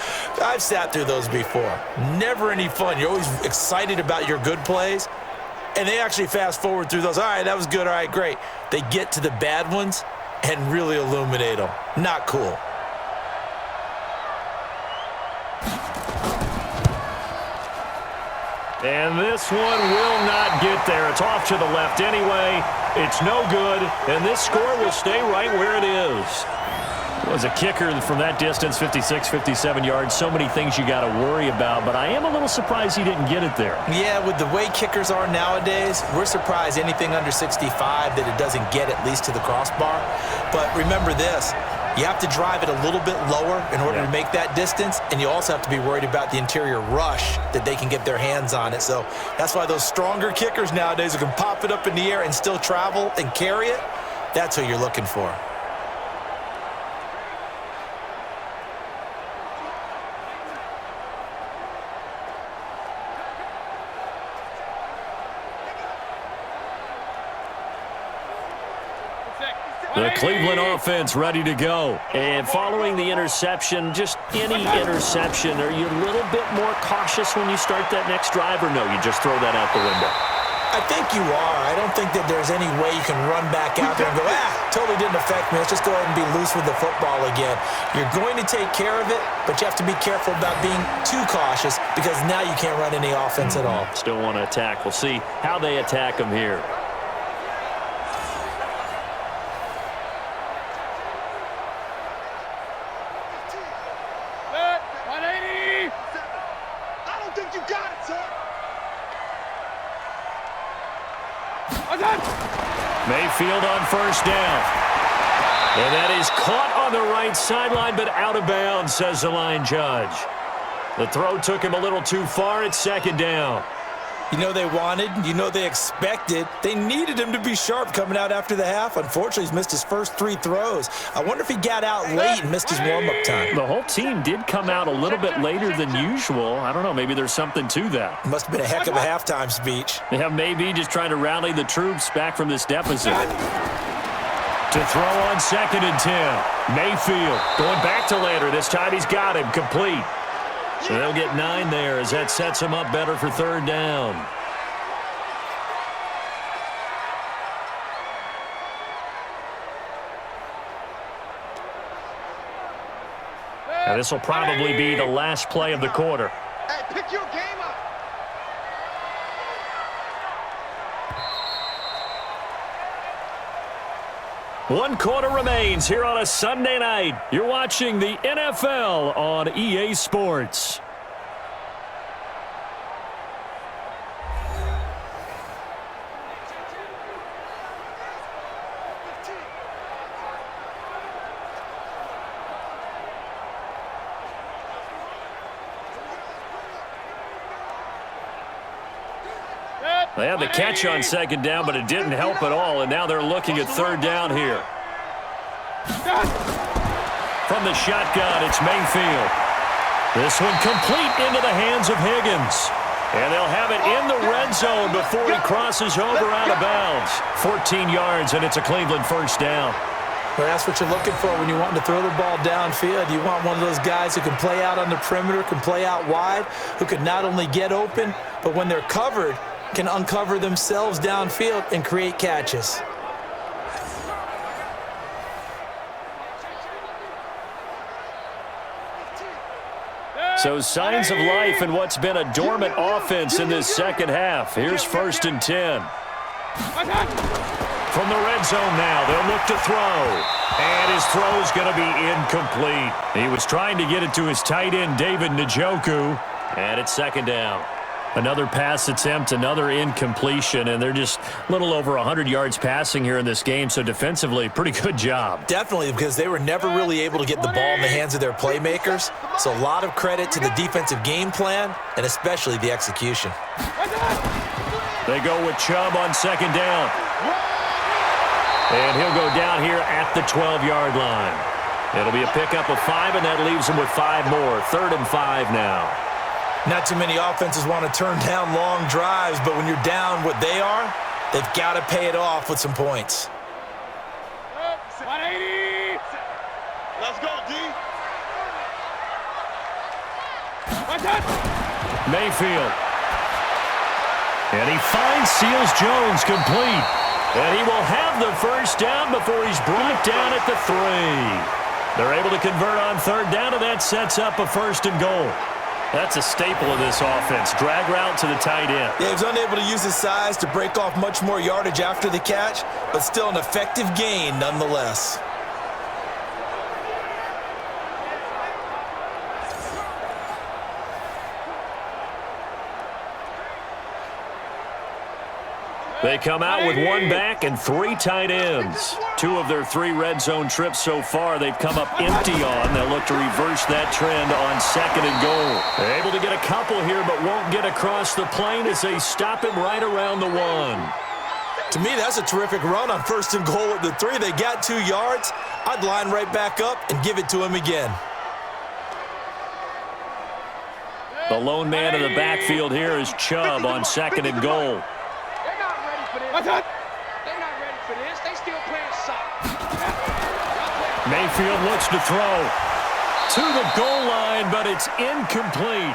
I've sat through those before. Never any fun. You're always excited about your good plays, and they actually fast forward through those. All right, that was good. All right, great. They get to the bad ones and really illuminate them. Not cool. And this one will not get there. It's off to the left anyway. It's no good, and this score will stay right where it is. It was a kicker from that distance, 56, 57 yards. So many things you got to worry about, but I am a little surprised he didn't get it there. Yeah, with the way kickers are nowadays, we're surprised anything under 65 that it doesn't get at least to the crossbar. But remember this. You have to drive it a little bit lower in order to make that distance, and you also have to be worried about the interior rush that they can get their hands on it. So that's why those stronger kickers nowadays who can pop it up in the air and still travel and carry it, that's who you're looking for. The Cleveland offense ready to go. And following the interception, just any interception, are you a little bit more cautious when you start that next drive, or no, you just throw that out the window? I think you are. I don't think that there's any way you can run back out there and go, totally didn't affect me. Let's just go ahead and be loose with the football again. You're going to take care of it, but you have to be careful about being too cautious because now you can't run any offense at all. Still want to attack. We'll see how they attack them here. Mayfield on 1st down. And that is caught on the right sideline, but out of bounds, says the line judge. The throw took him a little too far at 2nd down. You know they wanted, you know they expected. They needed him to be sharp coming out after the half. Unfortunately, he's missed his first 3 throws. I wonder if he got out late and missed his warm-up time. The whole team did come out a little bit later than usual. I don't know, maybe there's something to that. Must have been a heck of a halftime speech. Yeah, maybe just trying to rally the troops back from this deficit. To throw on 2nd and 10. Mayfield going back to Lander. This time he's got him complete. So they'll get 9 there as that sets him up better for 3rd down. And this will probably be the last play of the quarter. Hey, pick your game up. One quarter remains here on a Sunday night. You're watching the NFL on EA Sports. They had the catch on 2nd down, but it didn't help at all, and now they're looking at 3rd down here. From the shotgun, it's Mayfield. This one complete into the hands of Higgins. And they'll have it in the red zone before he crosses over out of bounds. 14 yards, and it's a Cleveland first down. Well, that's what you're looking for when you want to throw the ball downfield. You want one of those guys who can play out on the perimeter, can play out wide, who can not only get open, but when they're covered, can uncover themselves downfield and create catches. So signs of life in what's been a dormant offense in this second half. Here's 1st and 10. From the red zone now, they'll look to throw. And his throw's going to be incomplete. He was trying to get it to his tight end, David Njoku. And it's 2nd down. Another pass attempt, another incompletion, and they're just a little over 100 yards passing here in this game, so defensively, pretty good job. Definitely, because they were never really able to get the ball in the hands of their playmakers, so a lot of credit to the defensive game plan, and especially the execution. They go with Chubb on 2nd down. And he'll go down here at the 12-yard line. It'll be a pickup of 5, and that leaves him with 5 more. 3rd and 5 now. Not too many offenses want to turn down long drives, but when you're down what they are, they've got to pay it off with some points. 180. Let's go, D. Mayfield. And he finds Seals Jones complete. And he will have the first down before he's brought down at the 3. They're able to convert on 3rd down, and that sets up a 1st and goal. That's a staple of this offense. Drag route to the tight end. Yeah, he was unable to use his size to break off much more yardage after the catch, but still an effective gain nonetheless. They come out with 1 back and 3 tight ends. 2 of their 3 red zone trips so far they've come up empty on. They'll look to reverse that trend on 2nd and goal. They're able to get a couple here but won't get across the plane as they stop him right around the 1. To me, that's a terrific run on 1st and goal at the 3. They got 2 yards. I'd line right back up and give it to him again. The lone man in the backfield here is Chubb on 2nd and goal. They're not ready for this. They still playing soft. Mayfield looks to throw to the goal line, but it's incomplete.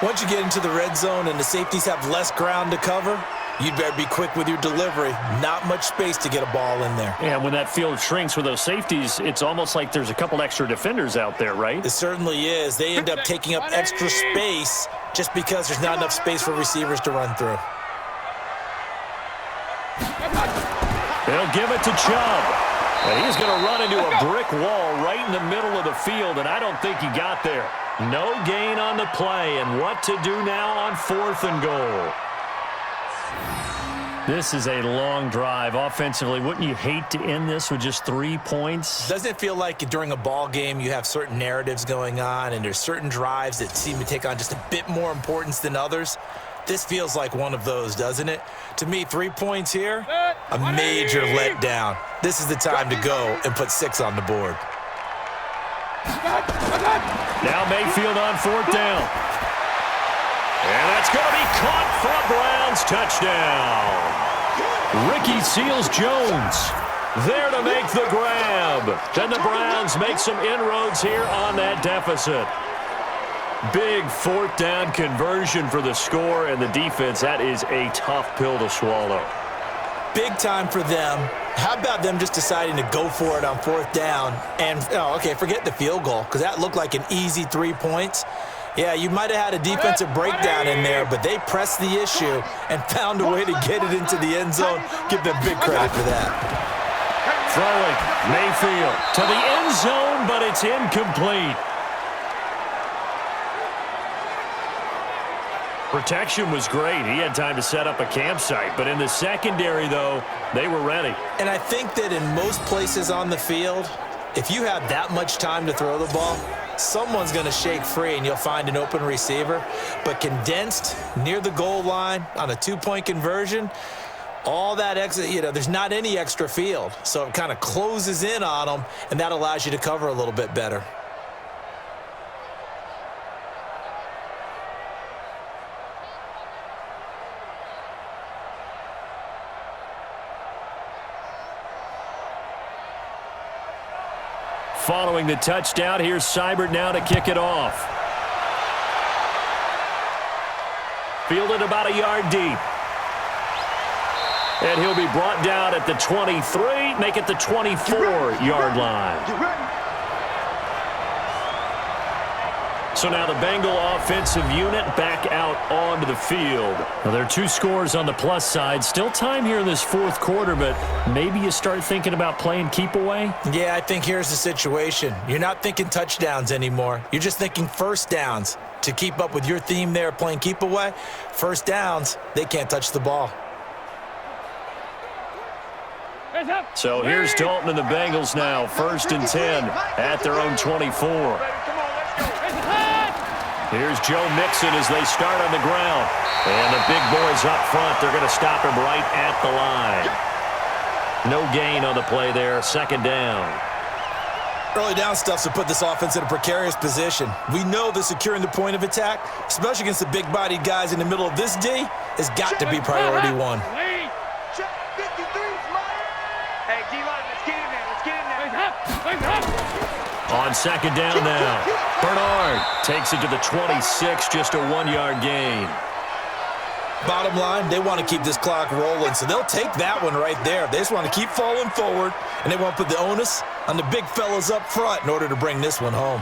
Once you get into the red zone and the safeties have less ground to cover, you'd better be quick with your delivery. Not much space to get a ball in there. Yeah, when that field shrinks with those safeties, it's almost like there's a couple extra defenders out there, right? It certainly is. They end up taking up extra space just because there's not enough space for receivers to run through. They'll give it to Chubb. And he's going to run into a brick wall right in the middle of the field, and I don't think he got there. No gain on the play, and what to do now on 4th and goal. This is a long drive. Offensively, wouldn't you hate to end this with just 3 points? Doesn't it feel like during a ball game you have certain narratives going on and there's certain drives that seem to take on just a bit more importance than others? This feels like one of those, doesn't it? To me, 3 points here, a major letdown. This is the time to go and put 6 on the board. Now Mayfield on 4th down. And that's going to be caught for a Browns touchdown. Ricky Seals-Jones there to make the grab. Then the Browns make some inroads here on that deficit. Big 4th down conversion for the score, and the defense, that is a tough pill to swallow. Big time for them. How about them just deciding to go for it on 4th down? And, forget the field goal, because that looked like an easy 3 points. Yeah, you might have had a defensive breakdown in there, but they pressed the issue and found a way to get it into the end zone. Give them big credit for that. Throwing, Mayfield to the end zone, but it's incomplete. Protection was great. He had time to set up a campsite. But in the secondary, though, they were ready. And I think that in most places on the field, if you have that much time to throw the ball, someone's going to shake free and you'll find an open receiver. But condensed near the goal line on a 2-point conversion, all that extra, there's not any extra field. So it kind of closes in on them, and that allows you to cover a little bit better. following the touchdown. Here's Seibert now to kick it off. Fielded about a yard deep. And he'll be brought down at the 23, make it the 24-yard line. So now the Bengal offensive unit back out onto the field. Now there are 2 scores on the plus side. Still time here in this fourth quarter, but maybe you start thinking about playing keep away? Yeah, I think here's the situation. You're not thinking touchdowns anymore. You're just thinking first downs. To keep up with your theme there, playing keep away, first downs, they can't touch the ball. So here's Dalton and the Bengals now, 1st and 10 at their own 24. Here's Joe Mixon as they start on the ground. And the big boys up front, they're going to stop him right at the line. No gain on the play there, 2nd down. Early down stuff to put this offense in a precarious position. We know that securing the point of attack, especially against the big-bodied guys in the middle of this D, has got to be priority 1. Hey, D-line, let's get in there. Let's get in there. On 2nd down now. Bernard takes it to the 26, just a 1-yard gain. Bottom line, they want to keep this clock rolling, so they'll take that one right there. They just want to keep falling forward, and they want to put the onus on the big fellas up front in order to bring this one home.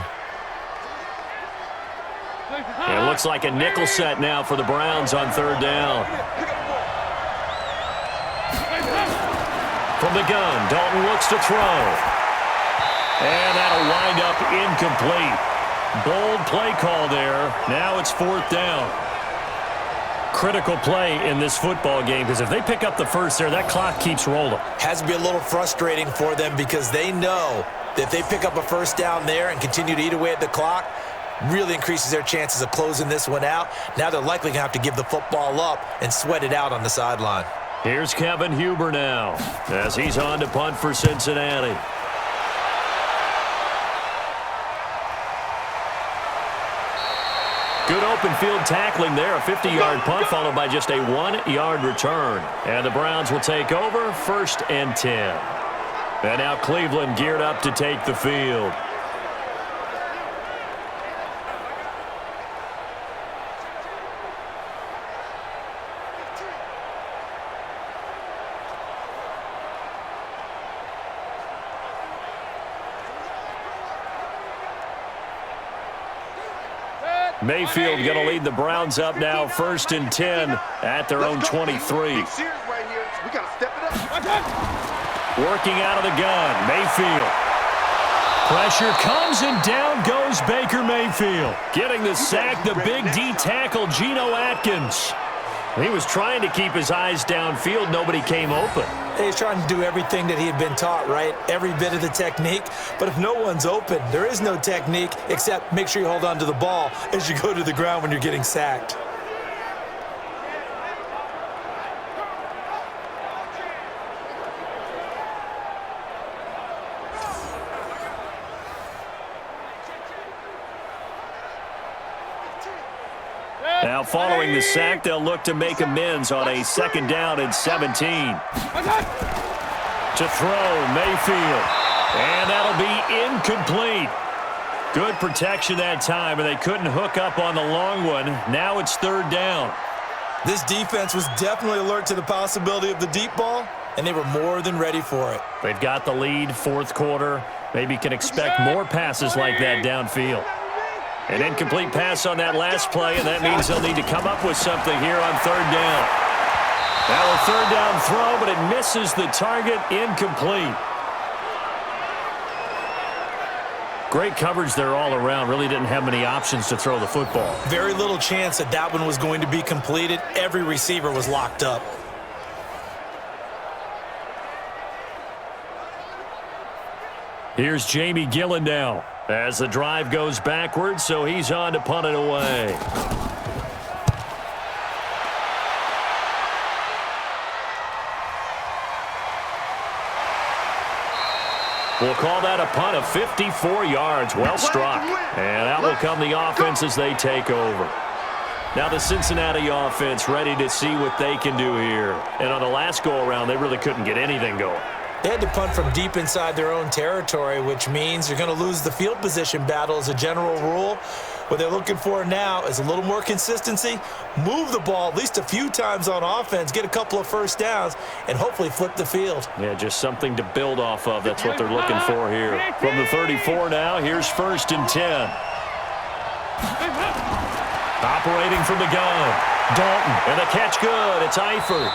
It looks like a nickel set now for the Browns on 3rd down. From the gun, Dalton looks to throw. And that'll wind up incomplete. Bold play call there. Now it's 4th down. Critical play in this football game because if they pick up the first there, that clock keeps rolling. Has to be a little frustrating for them because they know that if they pick up a first down there and continue to eat away at the clock, really increases their chances of closing this one out. Now they're likely going to have to give the football up and sweat it out on the sideline. Here's Kevin Huber now as he's on to punt for Cincinnati. Good open field tackling there, a 50-yard punt followed by just a 1-yard return. And the Browns will take over, 1st and 10. And now Cleveland geared up to take the field. Mayfield going to lead the Browns up now, 1st and 10 at their own 23. Working out of the gun, Mayfield. Pressure comes and down goes Baker Mayfield. Getting the sack, the big D tackle, Geno Atkins. He was trying to keep his eyes downfield. Nobody came open. He's trying to do everything that he had been taught, right? Every bit of the technique. But if no one's open, there is no technique except make sure you hold on to the ball as you go to the ground when you're getting sacked. Now following the sack, they'll look to make amends on a 2nd down and 17. To throw, Mayfield. And that'll be incomplete. Good protection that time, and they couldn't hook up on the long one. Now it's 3rd down. This defense was definitely alert to the possibility of the deep ball, and they were more than ready for it. They've got the lead, 4th quarter. Maybe can expect more passes like that downfield. An incomplete pass on that last play, and that means they'll need to come up with something here on 3rd down. Now a 3rd down throw, but it misses the target, incomplete. Great coverage there all around. Really didn't have many options to throw the football. Very little chance that that one was going to be completed. Every receiver was locked up. Here's Jamie Gillen now as the drive goes backwards, so he's on to punt it away. We'll call that a punt of 54 yards. Well struck. And out will come the offense as they take over. Now the Cincinnati offense ready to see what they can do here. And on the last go-around, they really couldn't get anything going. They had to punt from deep inside their own territory, which means you're going to lose the field position battle as a general rule. What they're looking for now is a little more consistency, move the ball at least a few times on offense, get a couple of first downs, and hopefully flip the field. Yeah, just something to build off of. That's what they're looking for here. From the 34 now, here's 1st and 10. Operating from the gun. Dalton, and the catch good. It's Eifert.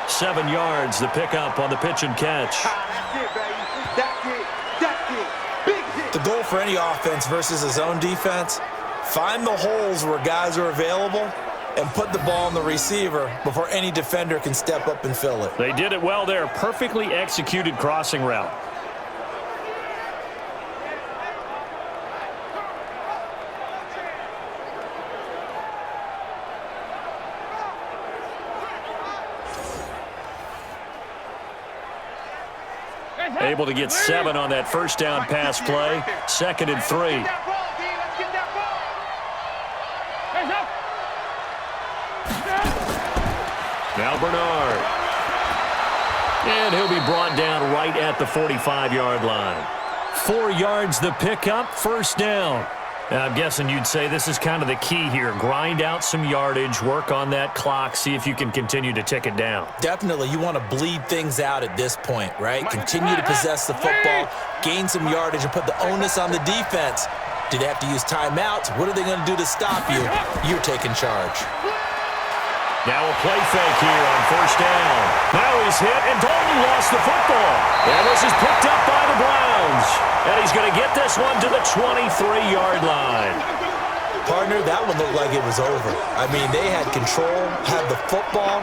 7 yards, the pickup on the pitch and catch. That's it, baby. That's it. That's it. Big hit. The goal for any offense versus a zone defense, find the holes where guys are available and put the ball on the receiver before any defender can step up and fill it. They did it well there. Perfectly executed crossing route. Able to get 7 on that first down pass play. 2nd and 3. Let's get that ball. Now Bernard. And he'll be brought down right at the 45-yard line. 4 yards the pickup, 1st down. Now, I'm guessing you'd say this is kind of the key here. Grind out some yardage, work on that clock, see if you can continue to tick it down. Definitely, you want to bleed things out at this point, right? Continue to possess the football, gain some yardage, and put the onus on the defense. Do they have to use timeouts? What are they going to do to stop you? You're taking charge. Now a play fake here on 1st down. Now he's hit, and Dalton lost the football. And this is picked up by the Browns. And he's going to get this one to the 23-yard line. Partner, that one looked like it was over. I mean, they had control, had the football,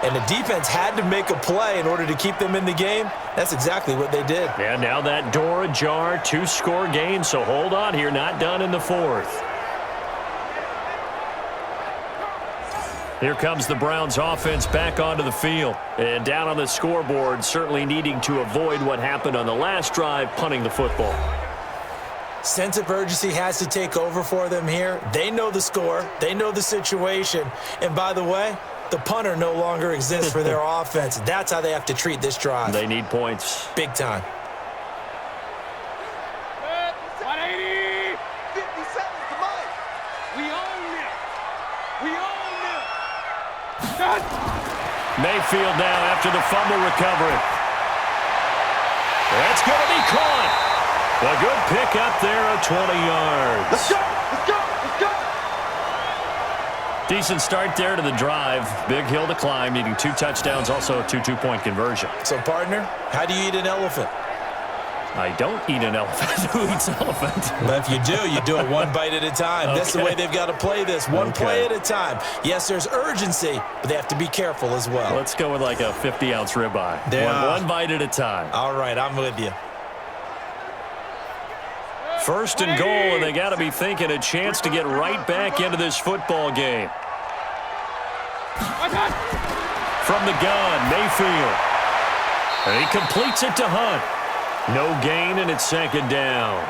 and the defense had to make a play in order to keep them in the game. That's exactly what they did. And now that door ajar, 2-score game, so hold on here, not done in the 4th. Here comes the Browns offense back onto the field. And down on the scoreboard, certainly needing to avoid what happened on the last drive, punting the football. Sense of urgency has to take over for them here. They know the score. They know the situation. And by the way, the punter no longer exists for their offense. That's how they have to treat this drive. They need points. Big time. 180. 50 seconds to Mike. We own this. We own this. Mayfield now after the fumble recovery. That's going to be caught. A good pickup there of 20 yards. Let's go. Let's go. Let's go. Decent start there to the drive. Big hill to climb, needing 2 touchdowns, also a 2-2-point conversion. So, partner, how do you eat an elephant? I don't eat an elephant. Who eats elephant? But if you do it one bite at a time. Okay. That's the way they've got to play this, one play at a time. Yes, there's urgency, but they have to be careful as well. Let's go with like a 50-ounce ribeye. One bite at a time. All right, I'm with you. 1st and goal, and they got to be thinking a chance to get right back into this football game. From the gun, Mayfield. And he completes it to Hunt. No gain, and it's 2nd down.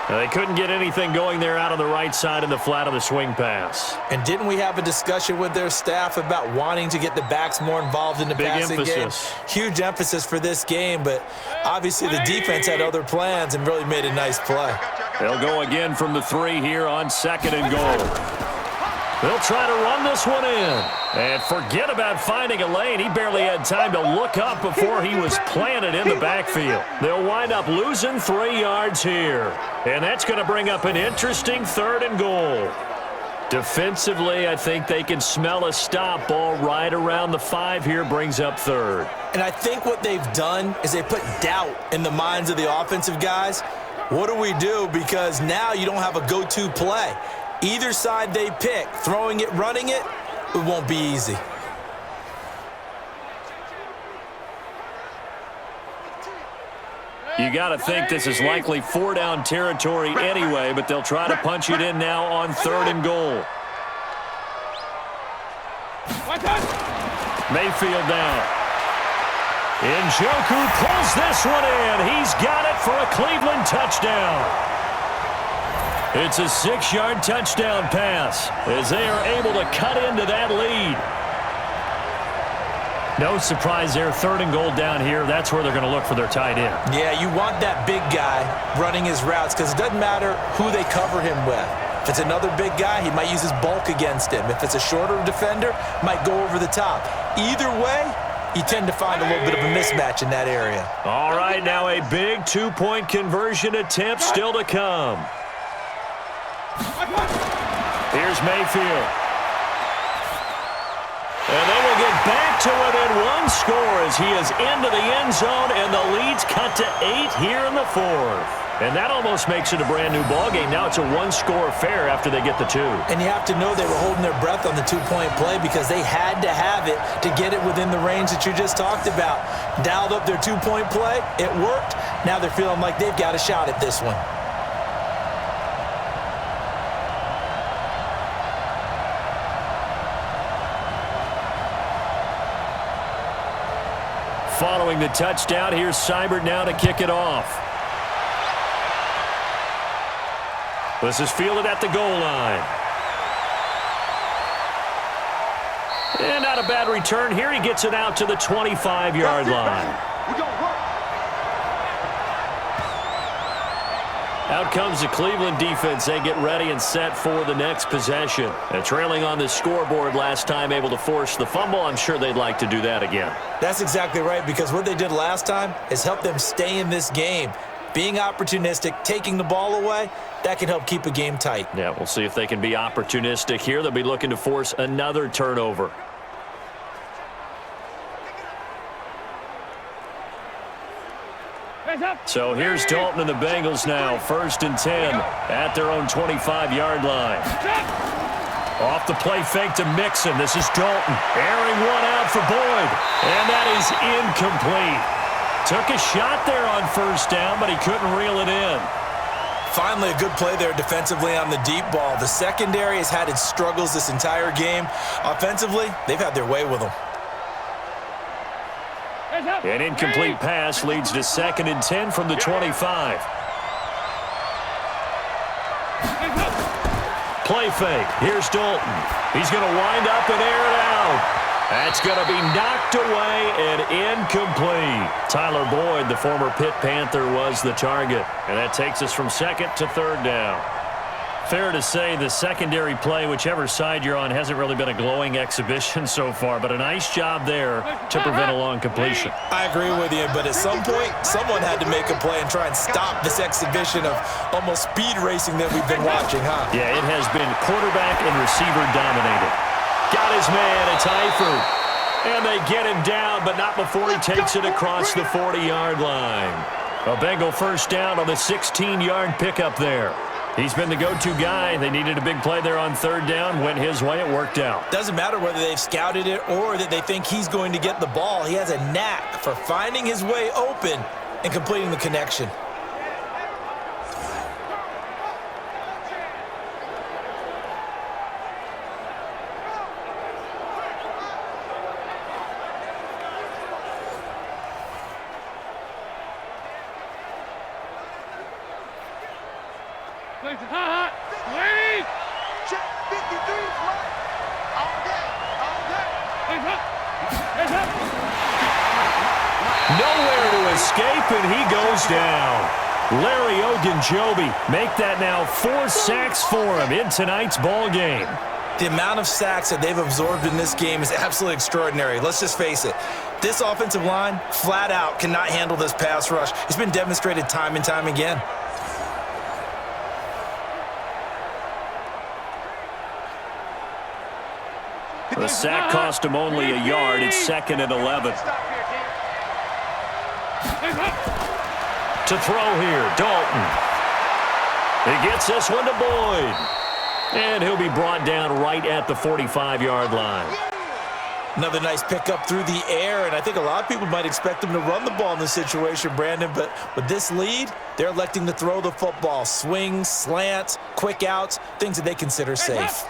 They couldn't get anything going there out on the right side in the flat of the swing pass. And didn't we have a discussion with their staff about wanting to get the backs more involved in the passing game? Huge emphasis for this game, but obviously the defense had other plans and really made a nice play. They'll go again from the 3 here on 2nd and goal. They'll try to run this one in. And forget about finding a lane. He barely had time to look up before he was planted in the backfield. They'll wind up losing 3 yards here. And that's going to bring up an interesting 3rd and goal. Defensively, I think they can smell a stop ball right around the 5 here, brings up 3rd. And I think what they've done is they put doubt in the minds of the offensive guys. What do we do? Because now you don't have a go-to play. Either side they pick, throwing it, running it, it won't be easy. You got to think this is likely 4-down territory anyway, but they'll try to punch it in now on 3rd and goal. Mayfield down. Njoku pulls this one in. He's got it for a Cleveland touchdown. It's a 6-yard touchdown pass as they are able to cut into that lead. No surprise there. 3rd and goal down here. That's where they're going to look for their tight end. Yeah, you want that big guy running his routes because it doesn't matter who they cover him with. If it's another big guy, he might use his bulk against him. If it's a shorter defender, might go over the top. Either way, you tend to find a little bit of a mismatch in that area. All right, now a big 2-point conversion attempt still to come. Here's Mayfield. And they will get back to within 1 score as he is into the end zone, and the lead's cut to 8 here in the 4th. And that almost makes it a brand-new ballgame. Now it's a 1-score affair after they get the 2. And you have to know they were holding their breath on the 2-point play because they had to have it to get it within the range that you just talked about. Dialed up their 2-point play. It worked. Now they're feeling like they've got a shot at this one. Following the touchdown, here's Seibert now to kick it off. This is fielded at the goal line. And not a bad return here. He gets it out to the 25-yard line. Out comes the Cleveland defense. They get ready and set for the next possession. And trailing on the scoreboard last time, able to force the fumble. I'm sure they'd like to do that again. That's exactly right, because what they did last time is help them stay in this game. Being opportunistic, taking the ball away, that can help keep a game tight. Yeah, we'll see if they can be opportunistic here. They'll be looking to force another turnover. So here's Dalton and the Bengals now. 1st and 10 at their own 25-yard line. Off the play fake to Mixon. This is Dalton. Airing one out for Boyd. And that is incomplete. Took a shot there on 1st down, but he couldn't reel it in. Finally, a good play there defensively on the deep ball. The secondary has had its struggles this entire game. Offensively, they've had their way with them. An incomplete pass leads to 2nd and 10 from the 25. Play fake. Here's Dalton. He's going to wind up and air it out. That's going to be knocked away and incomplete. Tyler Boyd, the former Pitt Panther, was the target. And that takes us from 2nd to 3rd down. Fair to say the secondary play, whichever side you're on, hasn't really been a glowing exhibition so far, but a nice job there to prevent a long completion. I agree with you, but at some point, someone had to make a play and try and stop this exhibition of almost speed racing that we've been watching, huh? Yeah, it has been quarterback and receiver dominated. Got his man, it's Eifert. And they get him down, but not before he takes it across the 40-yard line. A Bengal 1st down on the 16-yard pickup there. He's been the go-to guy. They needed a big play there on 3rd down. Went his way. It worked out. Doesn't matter whether they've scouted it or that they think he's going to get the ball. He has a knack for finding his way open and completing the connection. Nowhere to escape, and he goes down. Larry Ogunjobi make that now 4 sacks for him in tonight's ball game. The amount of sacks that they've absorbed in this game is absolutely extraordinary. Let's just face it. This offensive line, flat out, cannot handle this pass rush. It's been demonstrated time and time again. The sack cost him only a yard. It's 2nd and 11. To throw here, Dalton. He gets this one to Boyd. And he'll be brought down right at the 45-yard line. Another nice pickup through the air, and I think a lot of people might expect them to run the ball in this situation, Brandon, but with this lead, they're electing to throw the football. Swings, slants, quick outs, things that they consider safe.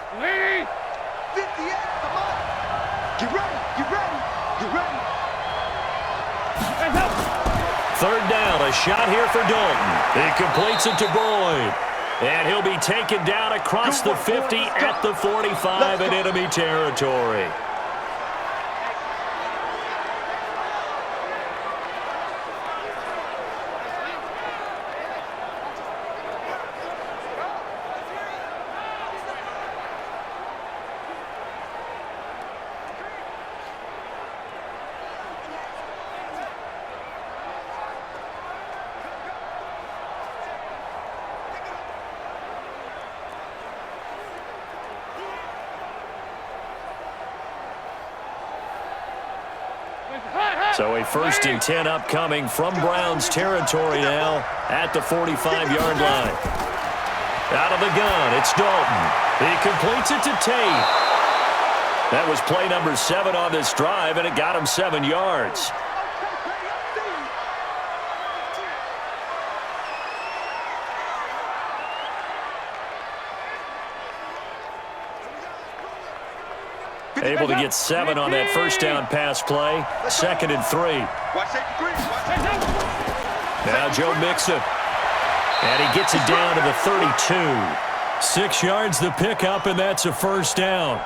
Get ready, get ready, get ready. 3rd down, a shot here for Dalton. He completes it to Boyd. And he'll be taken down across the 50 at the 45 in enemy territory. So a 1st and 10 upcoming from Browns territory now at the 45-yard line. Out of the gun, it's Dalton. He completes it to Tate. That was play number 7 on this drive, and it got him 7 yards. Able to get 7 on that first down pass play. 2nd and 3. Now Joe Mixon. And he gets it down to the 32. 6 yards the pickup, and that's a first down.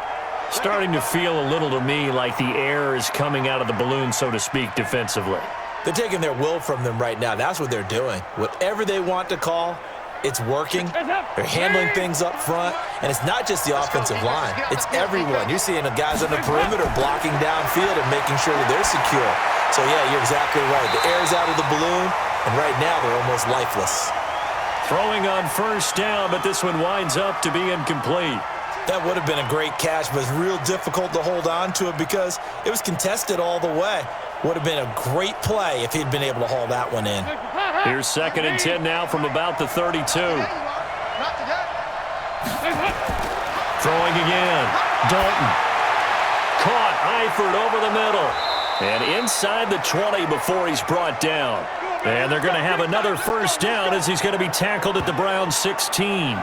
Starting to feel a little to me like the air is coming out of the balloon, so to speak, defensively. They're taking their will from them right now. That's what they're doing. Whatever they want to call, it's working. They're handling things up front, and it's not just the offensive line. It's everyone. You're seeing the guys on the perimeter blocking downfield and making sure that they're secure. So, yeah, you're exactly right. The air is out of the balloon, and right now they're almost lifeless. Throwing on first down, but this one winds up to be incomplete. That would have been a great catch, but it's real difficult to hold on to it because it was contested all the way. Would have been a great play if he'd been able to haul that one in. Here's 2nd and 10 now from about the 32. Throwing again. Dalton. Caught. Eifert over the middle. And inside the 20 before he's brought down. And they're going to have another first down as he's going to be tackled at the Browns 16.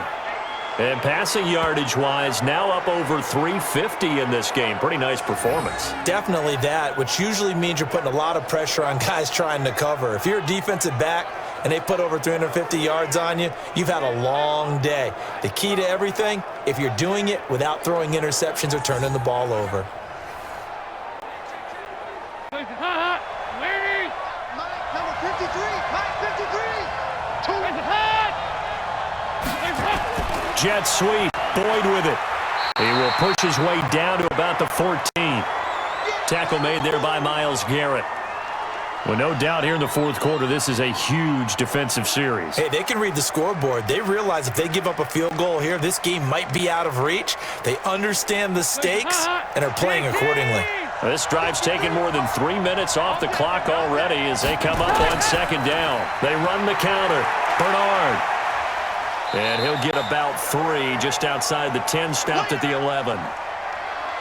And passing yardage-wise, now up over 350 in this game. Pretty nice performance. Definitely that, which usually means you're putting a lot of pressure on guys trying to cover. If you're a defensive back and they put over 350 yards on you, you've had a long day. The key to everything, if you're doing it without throwing interceptions or turning the ball over. Jet sweep. Boyd with it. He will push his way down to about the 14. Tackle made there by Myles Garrett. Well, no doubt here in the fourth quarter, this is a huge defensive series. Hey, they can read the scoreboard. They realize if they give up a field goal here, this game might be out of reach. They understand the stakes and are playing accordingly. This drive's taken more than 3 minutes off the clock already as they come up on 2nd down. They run the counter. Bernard. And he'll get about 3 just outside the 10, stopped at the 11.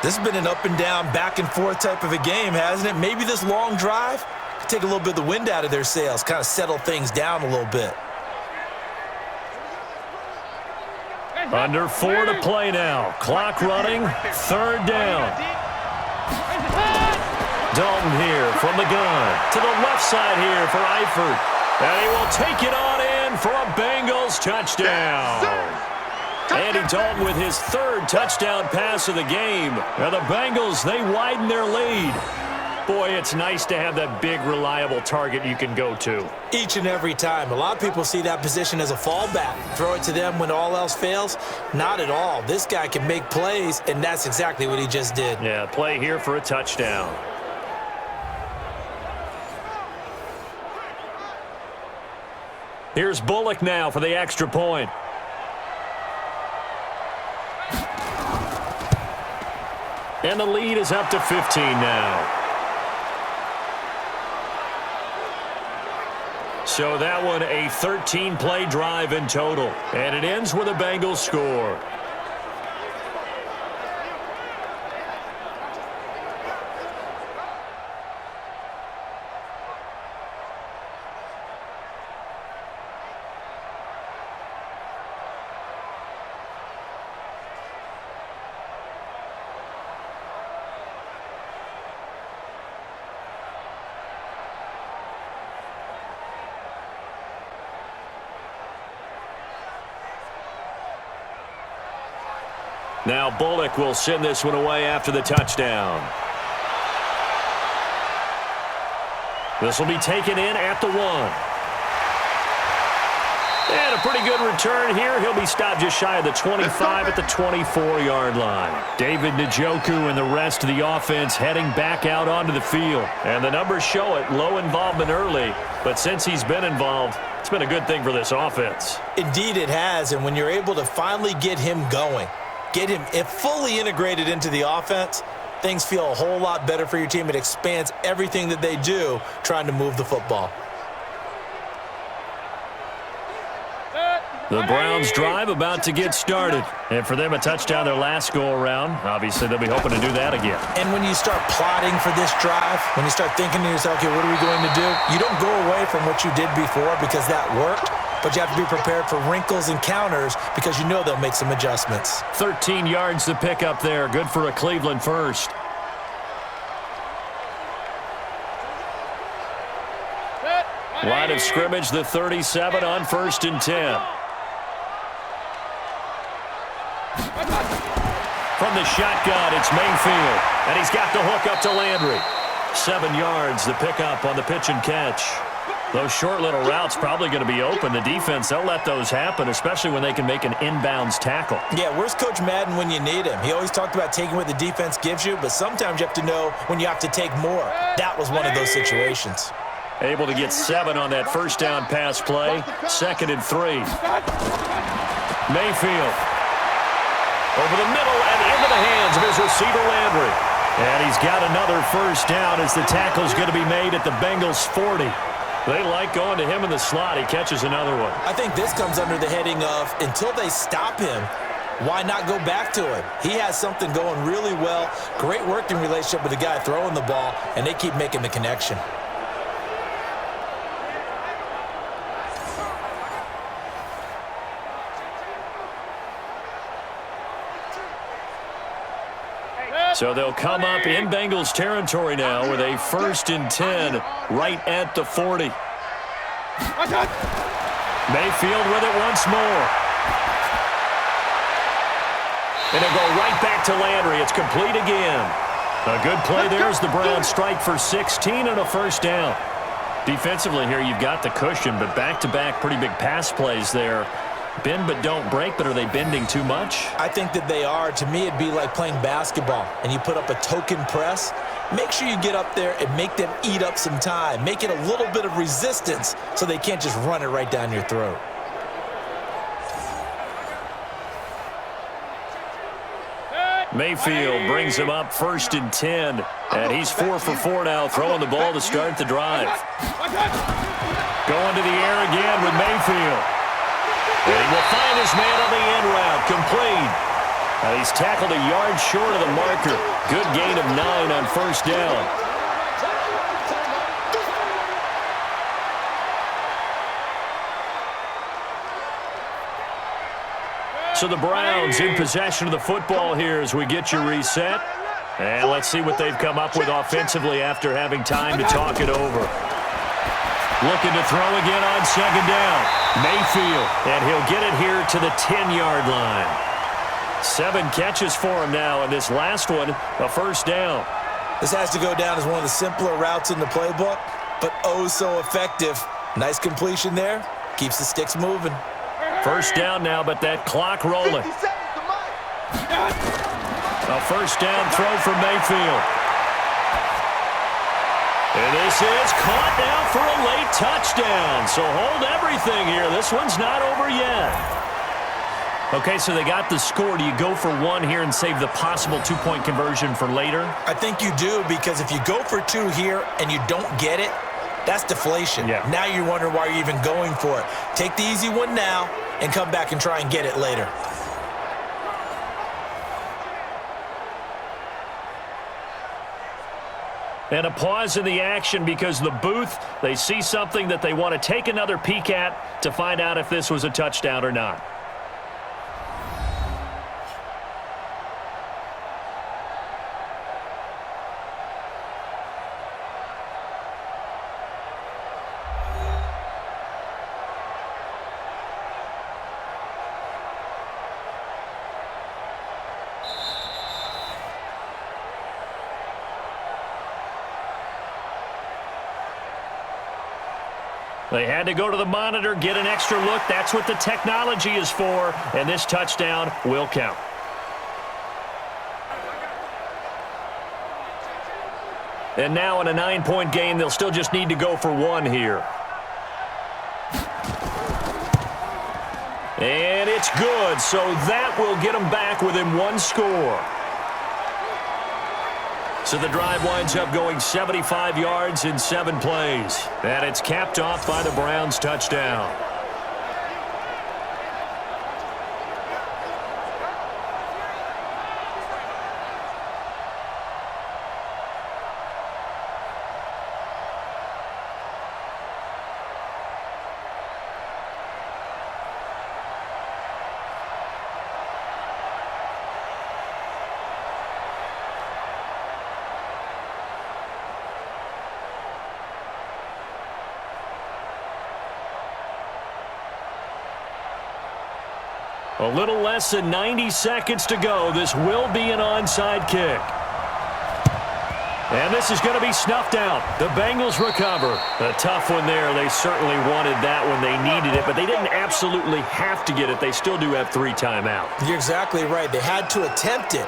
This has been an up and down, back and forth type of a game, hasn't it? Maybe this long drive could take a little bit of the wind out of their sails, kind of settle things down a little bit. Under 4 to play now. Clock running, 3rd down. Dalton here from the gun. To the left side here for Eifert. And he will take it on in for a Bengals touchdown. Andy Dalton with his 3rd touchdown pass of the game. Now the Bengals, they widen their lead. Boy, it's nice to have that big, reliable target you can go to. Each and every time. A lot of people see that position as a fallback. Throw it to them when all else fails. Not at all. This guy can make plays, and that's exactly what he just did. Yeah, play here for a touchdown. Here's Bullock now for the extra point. And the lead is up to 15 now. So that one a 13-play drive in total. And it ends with a Bengals score. Now Bullock will send this one away after the touchdown. This will be taken in at the 1. And a pretty good return here. He'll be stopped just shy of the 25 at the 24-yard line. David Njoku and the rest of the offense heading back out onto the field. And the numbers show it. Low involvement early. But since he's been involved, it's been a good thing for this offense. Indeed it has. And when you're able to finally get him going, get him fully integrated into the offense, things feel a whole lot better for your team. It expands everything that they do trying to move the football. The Browns drive about to get started. And for them, a touchdown their last go-around. Obviously, they'll be hoping to do that again. And when you start plotting for this drive, when you start thinking to yourself, okay, what are we going to do? You don't go away from what you did before because that worked, but you have to be prepared for wrinkles and counters because you know they'll make some adjustments. 13 yards to pick up there. Good for a Cleveland first. Line of scrimmage, the 37 on 1st and 10. From the shotgun, it's Mayfield. And he's got the hook up to Landry. 7 yards, the pickup on the pitch and catch. Those short little routes probably going to be open. The defense, they'll let those happen, especially when they can make an inbounds tackle. Yeah, where's Coach Madden when you need him? He always talked about taking what the defense gives you, but sometimes you have to know when you have to take more. That was one of those situations. Able to get 7 on that first down pass play. 2nd and 3. Mayfield. Over the middle and into the hands of his receiver, Landry. And he's got another first down as the tackle's going to be made at the Bengals 40. They like going to him in the slot. He catches another one. I think this comes under the heading of until they stop him, why not go back to him? He has something going really well. Great working relationship with the guy throwing the ball, and they keep making the connection. So they'll come up in Bengals territory now with a 1st and 10 right at the 40. Mayfield with it once more. And it'll go right back to Landry. It's complete again. A good play there as the Browns strike for 16 and a first down. Defensively here, you've got the cushion, but back-to-back pretty big pass plays there. Bend but don't break, but are they bending too much? I think that they are. To me, it'd be like playing basketball, and you put up a token press. Make sure you get up there and make them eat up some time. Make it a little bit of resistance so they can't just run it right down your throat. Mayfield brings him up 1st and 10, and he's 4 for 4 now, throwing the ball to start the drive. Going to the air again with Mayfield. And he will find his man on the end route, complete. And he's tackled a yard short of the marker. Good gain of 9 on first down. So the Browns in possession of the football here as we get you reset. And let's see what they've come up with offensively after having time to talk it over. Looking to throw again on 2nd down. Mayfield, and he'll get it here to the 10-yard line. 7 catches for him now, and this last one, a first down. This has to go down as one of the simpler routes in the playbook, but oh so effective. Nice completion there. Keeps the sticks moving. First down now, but that clock rolling. A first down throw for Mayfield. And this is caught now for a late touchdown. So hold everything here. This one's not over yet. Okay, so they got the score. Do you go for 1 here and save the possible 2-point conversion for later? I think you do, because if you go for 2 here and you don't get it, that's deflation. Yeah. Now you wonder why you're even going for it. Take the easy one now and come back and try and get it later. And a pause in the action because the booth, they see something that they want to take another peek at to find out if this was a touchdown or not. They had to go to the monitor, get an extra look. That's what the technology is for, and this touchdown will count. And now in a 9-point game, they'll still just need to go for 1 here. And it's good, so that will get them back within 1 score. So the drive winds up going 75 yards in 7 plays. And it's capped off by the Browns' touchdown. A little less than 90 seconds to go. This will be an onside kick. And this is going to be snuffed out. The Bengals recover. A tough one there. They certainly wanted that when they needed it, but they didn't absolutely have to get it. They still do have 3 timeouts. You're exactly right. They had to attempt it.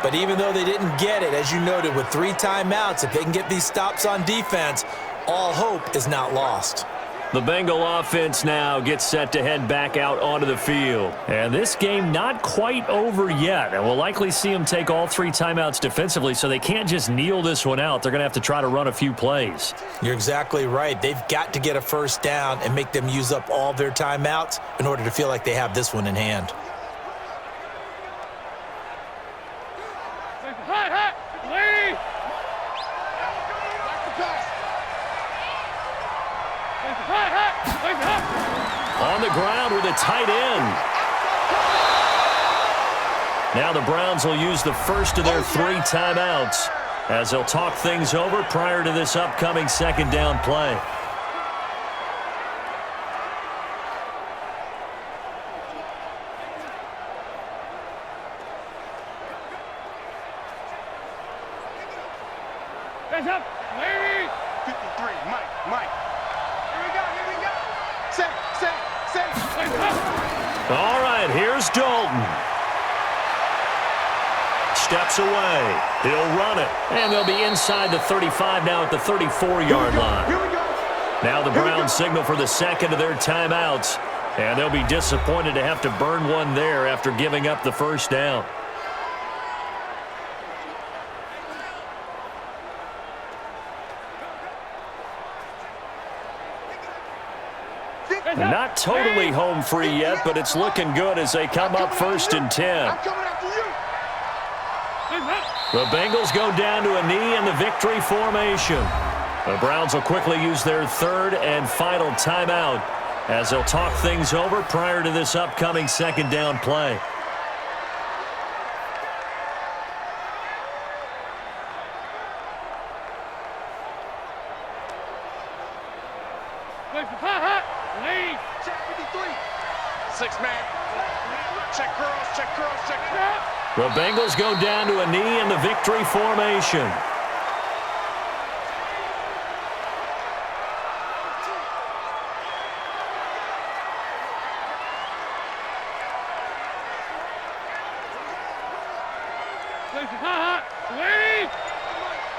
But even though they didn't get it, as you noted, with 3 timeouts, if they can get these stops on defense, all hope is not lost. The Bengal offense now gets set to head back out onto the field. And this game not quite over yet. And we'll likely see them take all 3 timeouts defensively, so they can't just kneel this one out. They're going to have to try to run a few plays. You're exactly right. They've got to get a first down and make them use up all their timeouts in order to feel like they have this one in hand. On the ground with a tight end. Now the Browns will use the first of their 3 timeouts as they'll talk things over prior to this upcoming second down play. Hands up, ladies. 53, Mike. Here we go. Set. All right, here's Dalton. Steps away. He'll run it. And they'll be inside the 35 now at the 34-yard line. Here we go. Now the Browns signal for the second of their timeouts. And they'll be disappointed to have to burn one there after giving up the first down. Not totally home free yet, but it's looking good as they come up 1st and 10. I'm coming after you. The Bengals go down to a knee in the victory formation. The Browns will quickly use their 3rd and final timeout as they'll talk things over prior to this upcoming second down play. Check 53. 6-man. Check curls. The Bengals go down to a knee in the victory formation.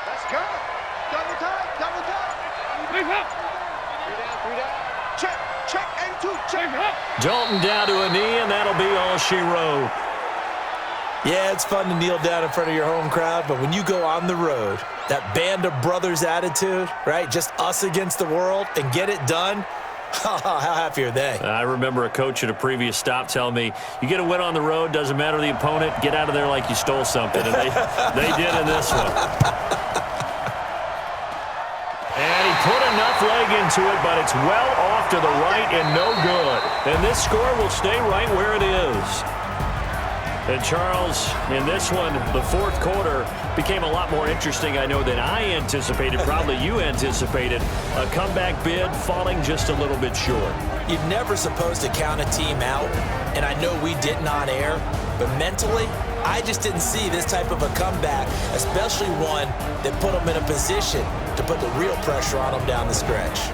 Let's go. Double time. 3 down. Check and 2. Check. Dalton down to a knee, and that'll be all she wrote. Yeah, it's fun to kneel down in front of your home crowd, but when you go on the road, that band of brothers attitude, right? Just us against the world and get it done. How happy are they? I remember a coach at a previous stop telling me, you get a win on the road, doesn't matter the opponent, get out of there like you stole something. And they did in this one. And he put enough leg into it, but it's well off to the right and no good. And this score will stay right where it is. And Charles, in this one, the 4th quarter became a lot more interesting, I know, than I anticipated. Probably you anticipated. A comeback bid falling just a little bit short. You're never supposed to count a team out, and I know we didn't on air, but mentally, I just didn't see this type of a comeback, especially one that put them in a position to put the real pressure on them down the stretch.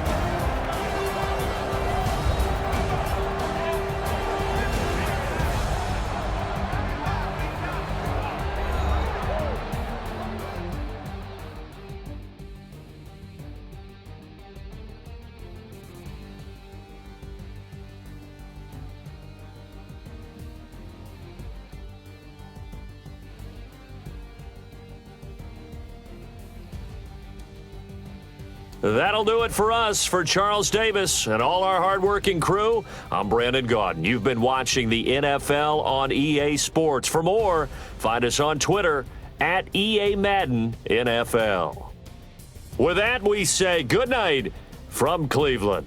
That'll do it for us. For Charles Davis and all our hardworking crew, I'm Brandon Gaudin. You've been watching the NFL on EA Sports. For more, find us on Twitter at EA Madden NFL. With that, we say good night from Cleveland.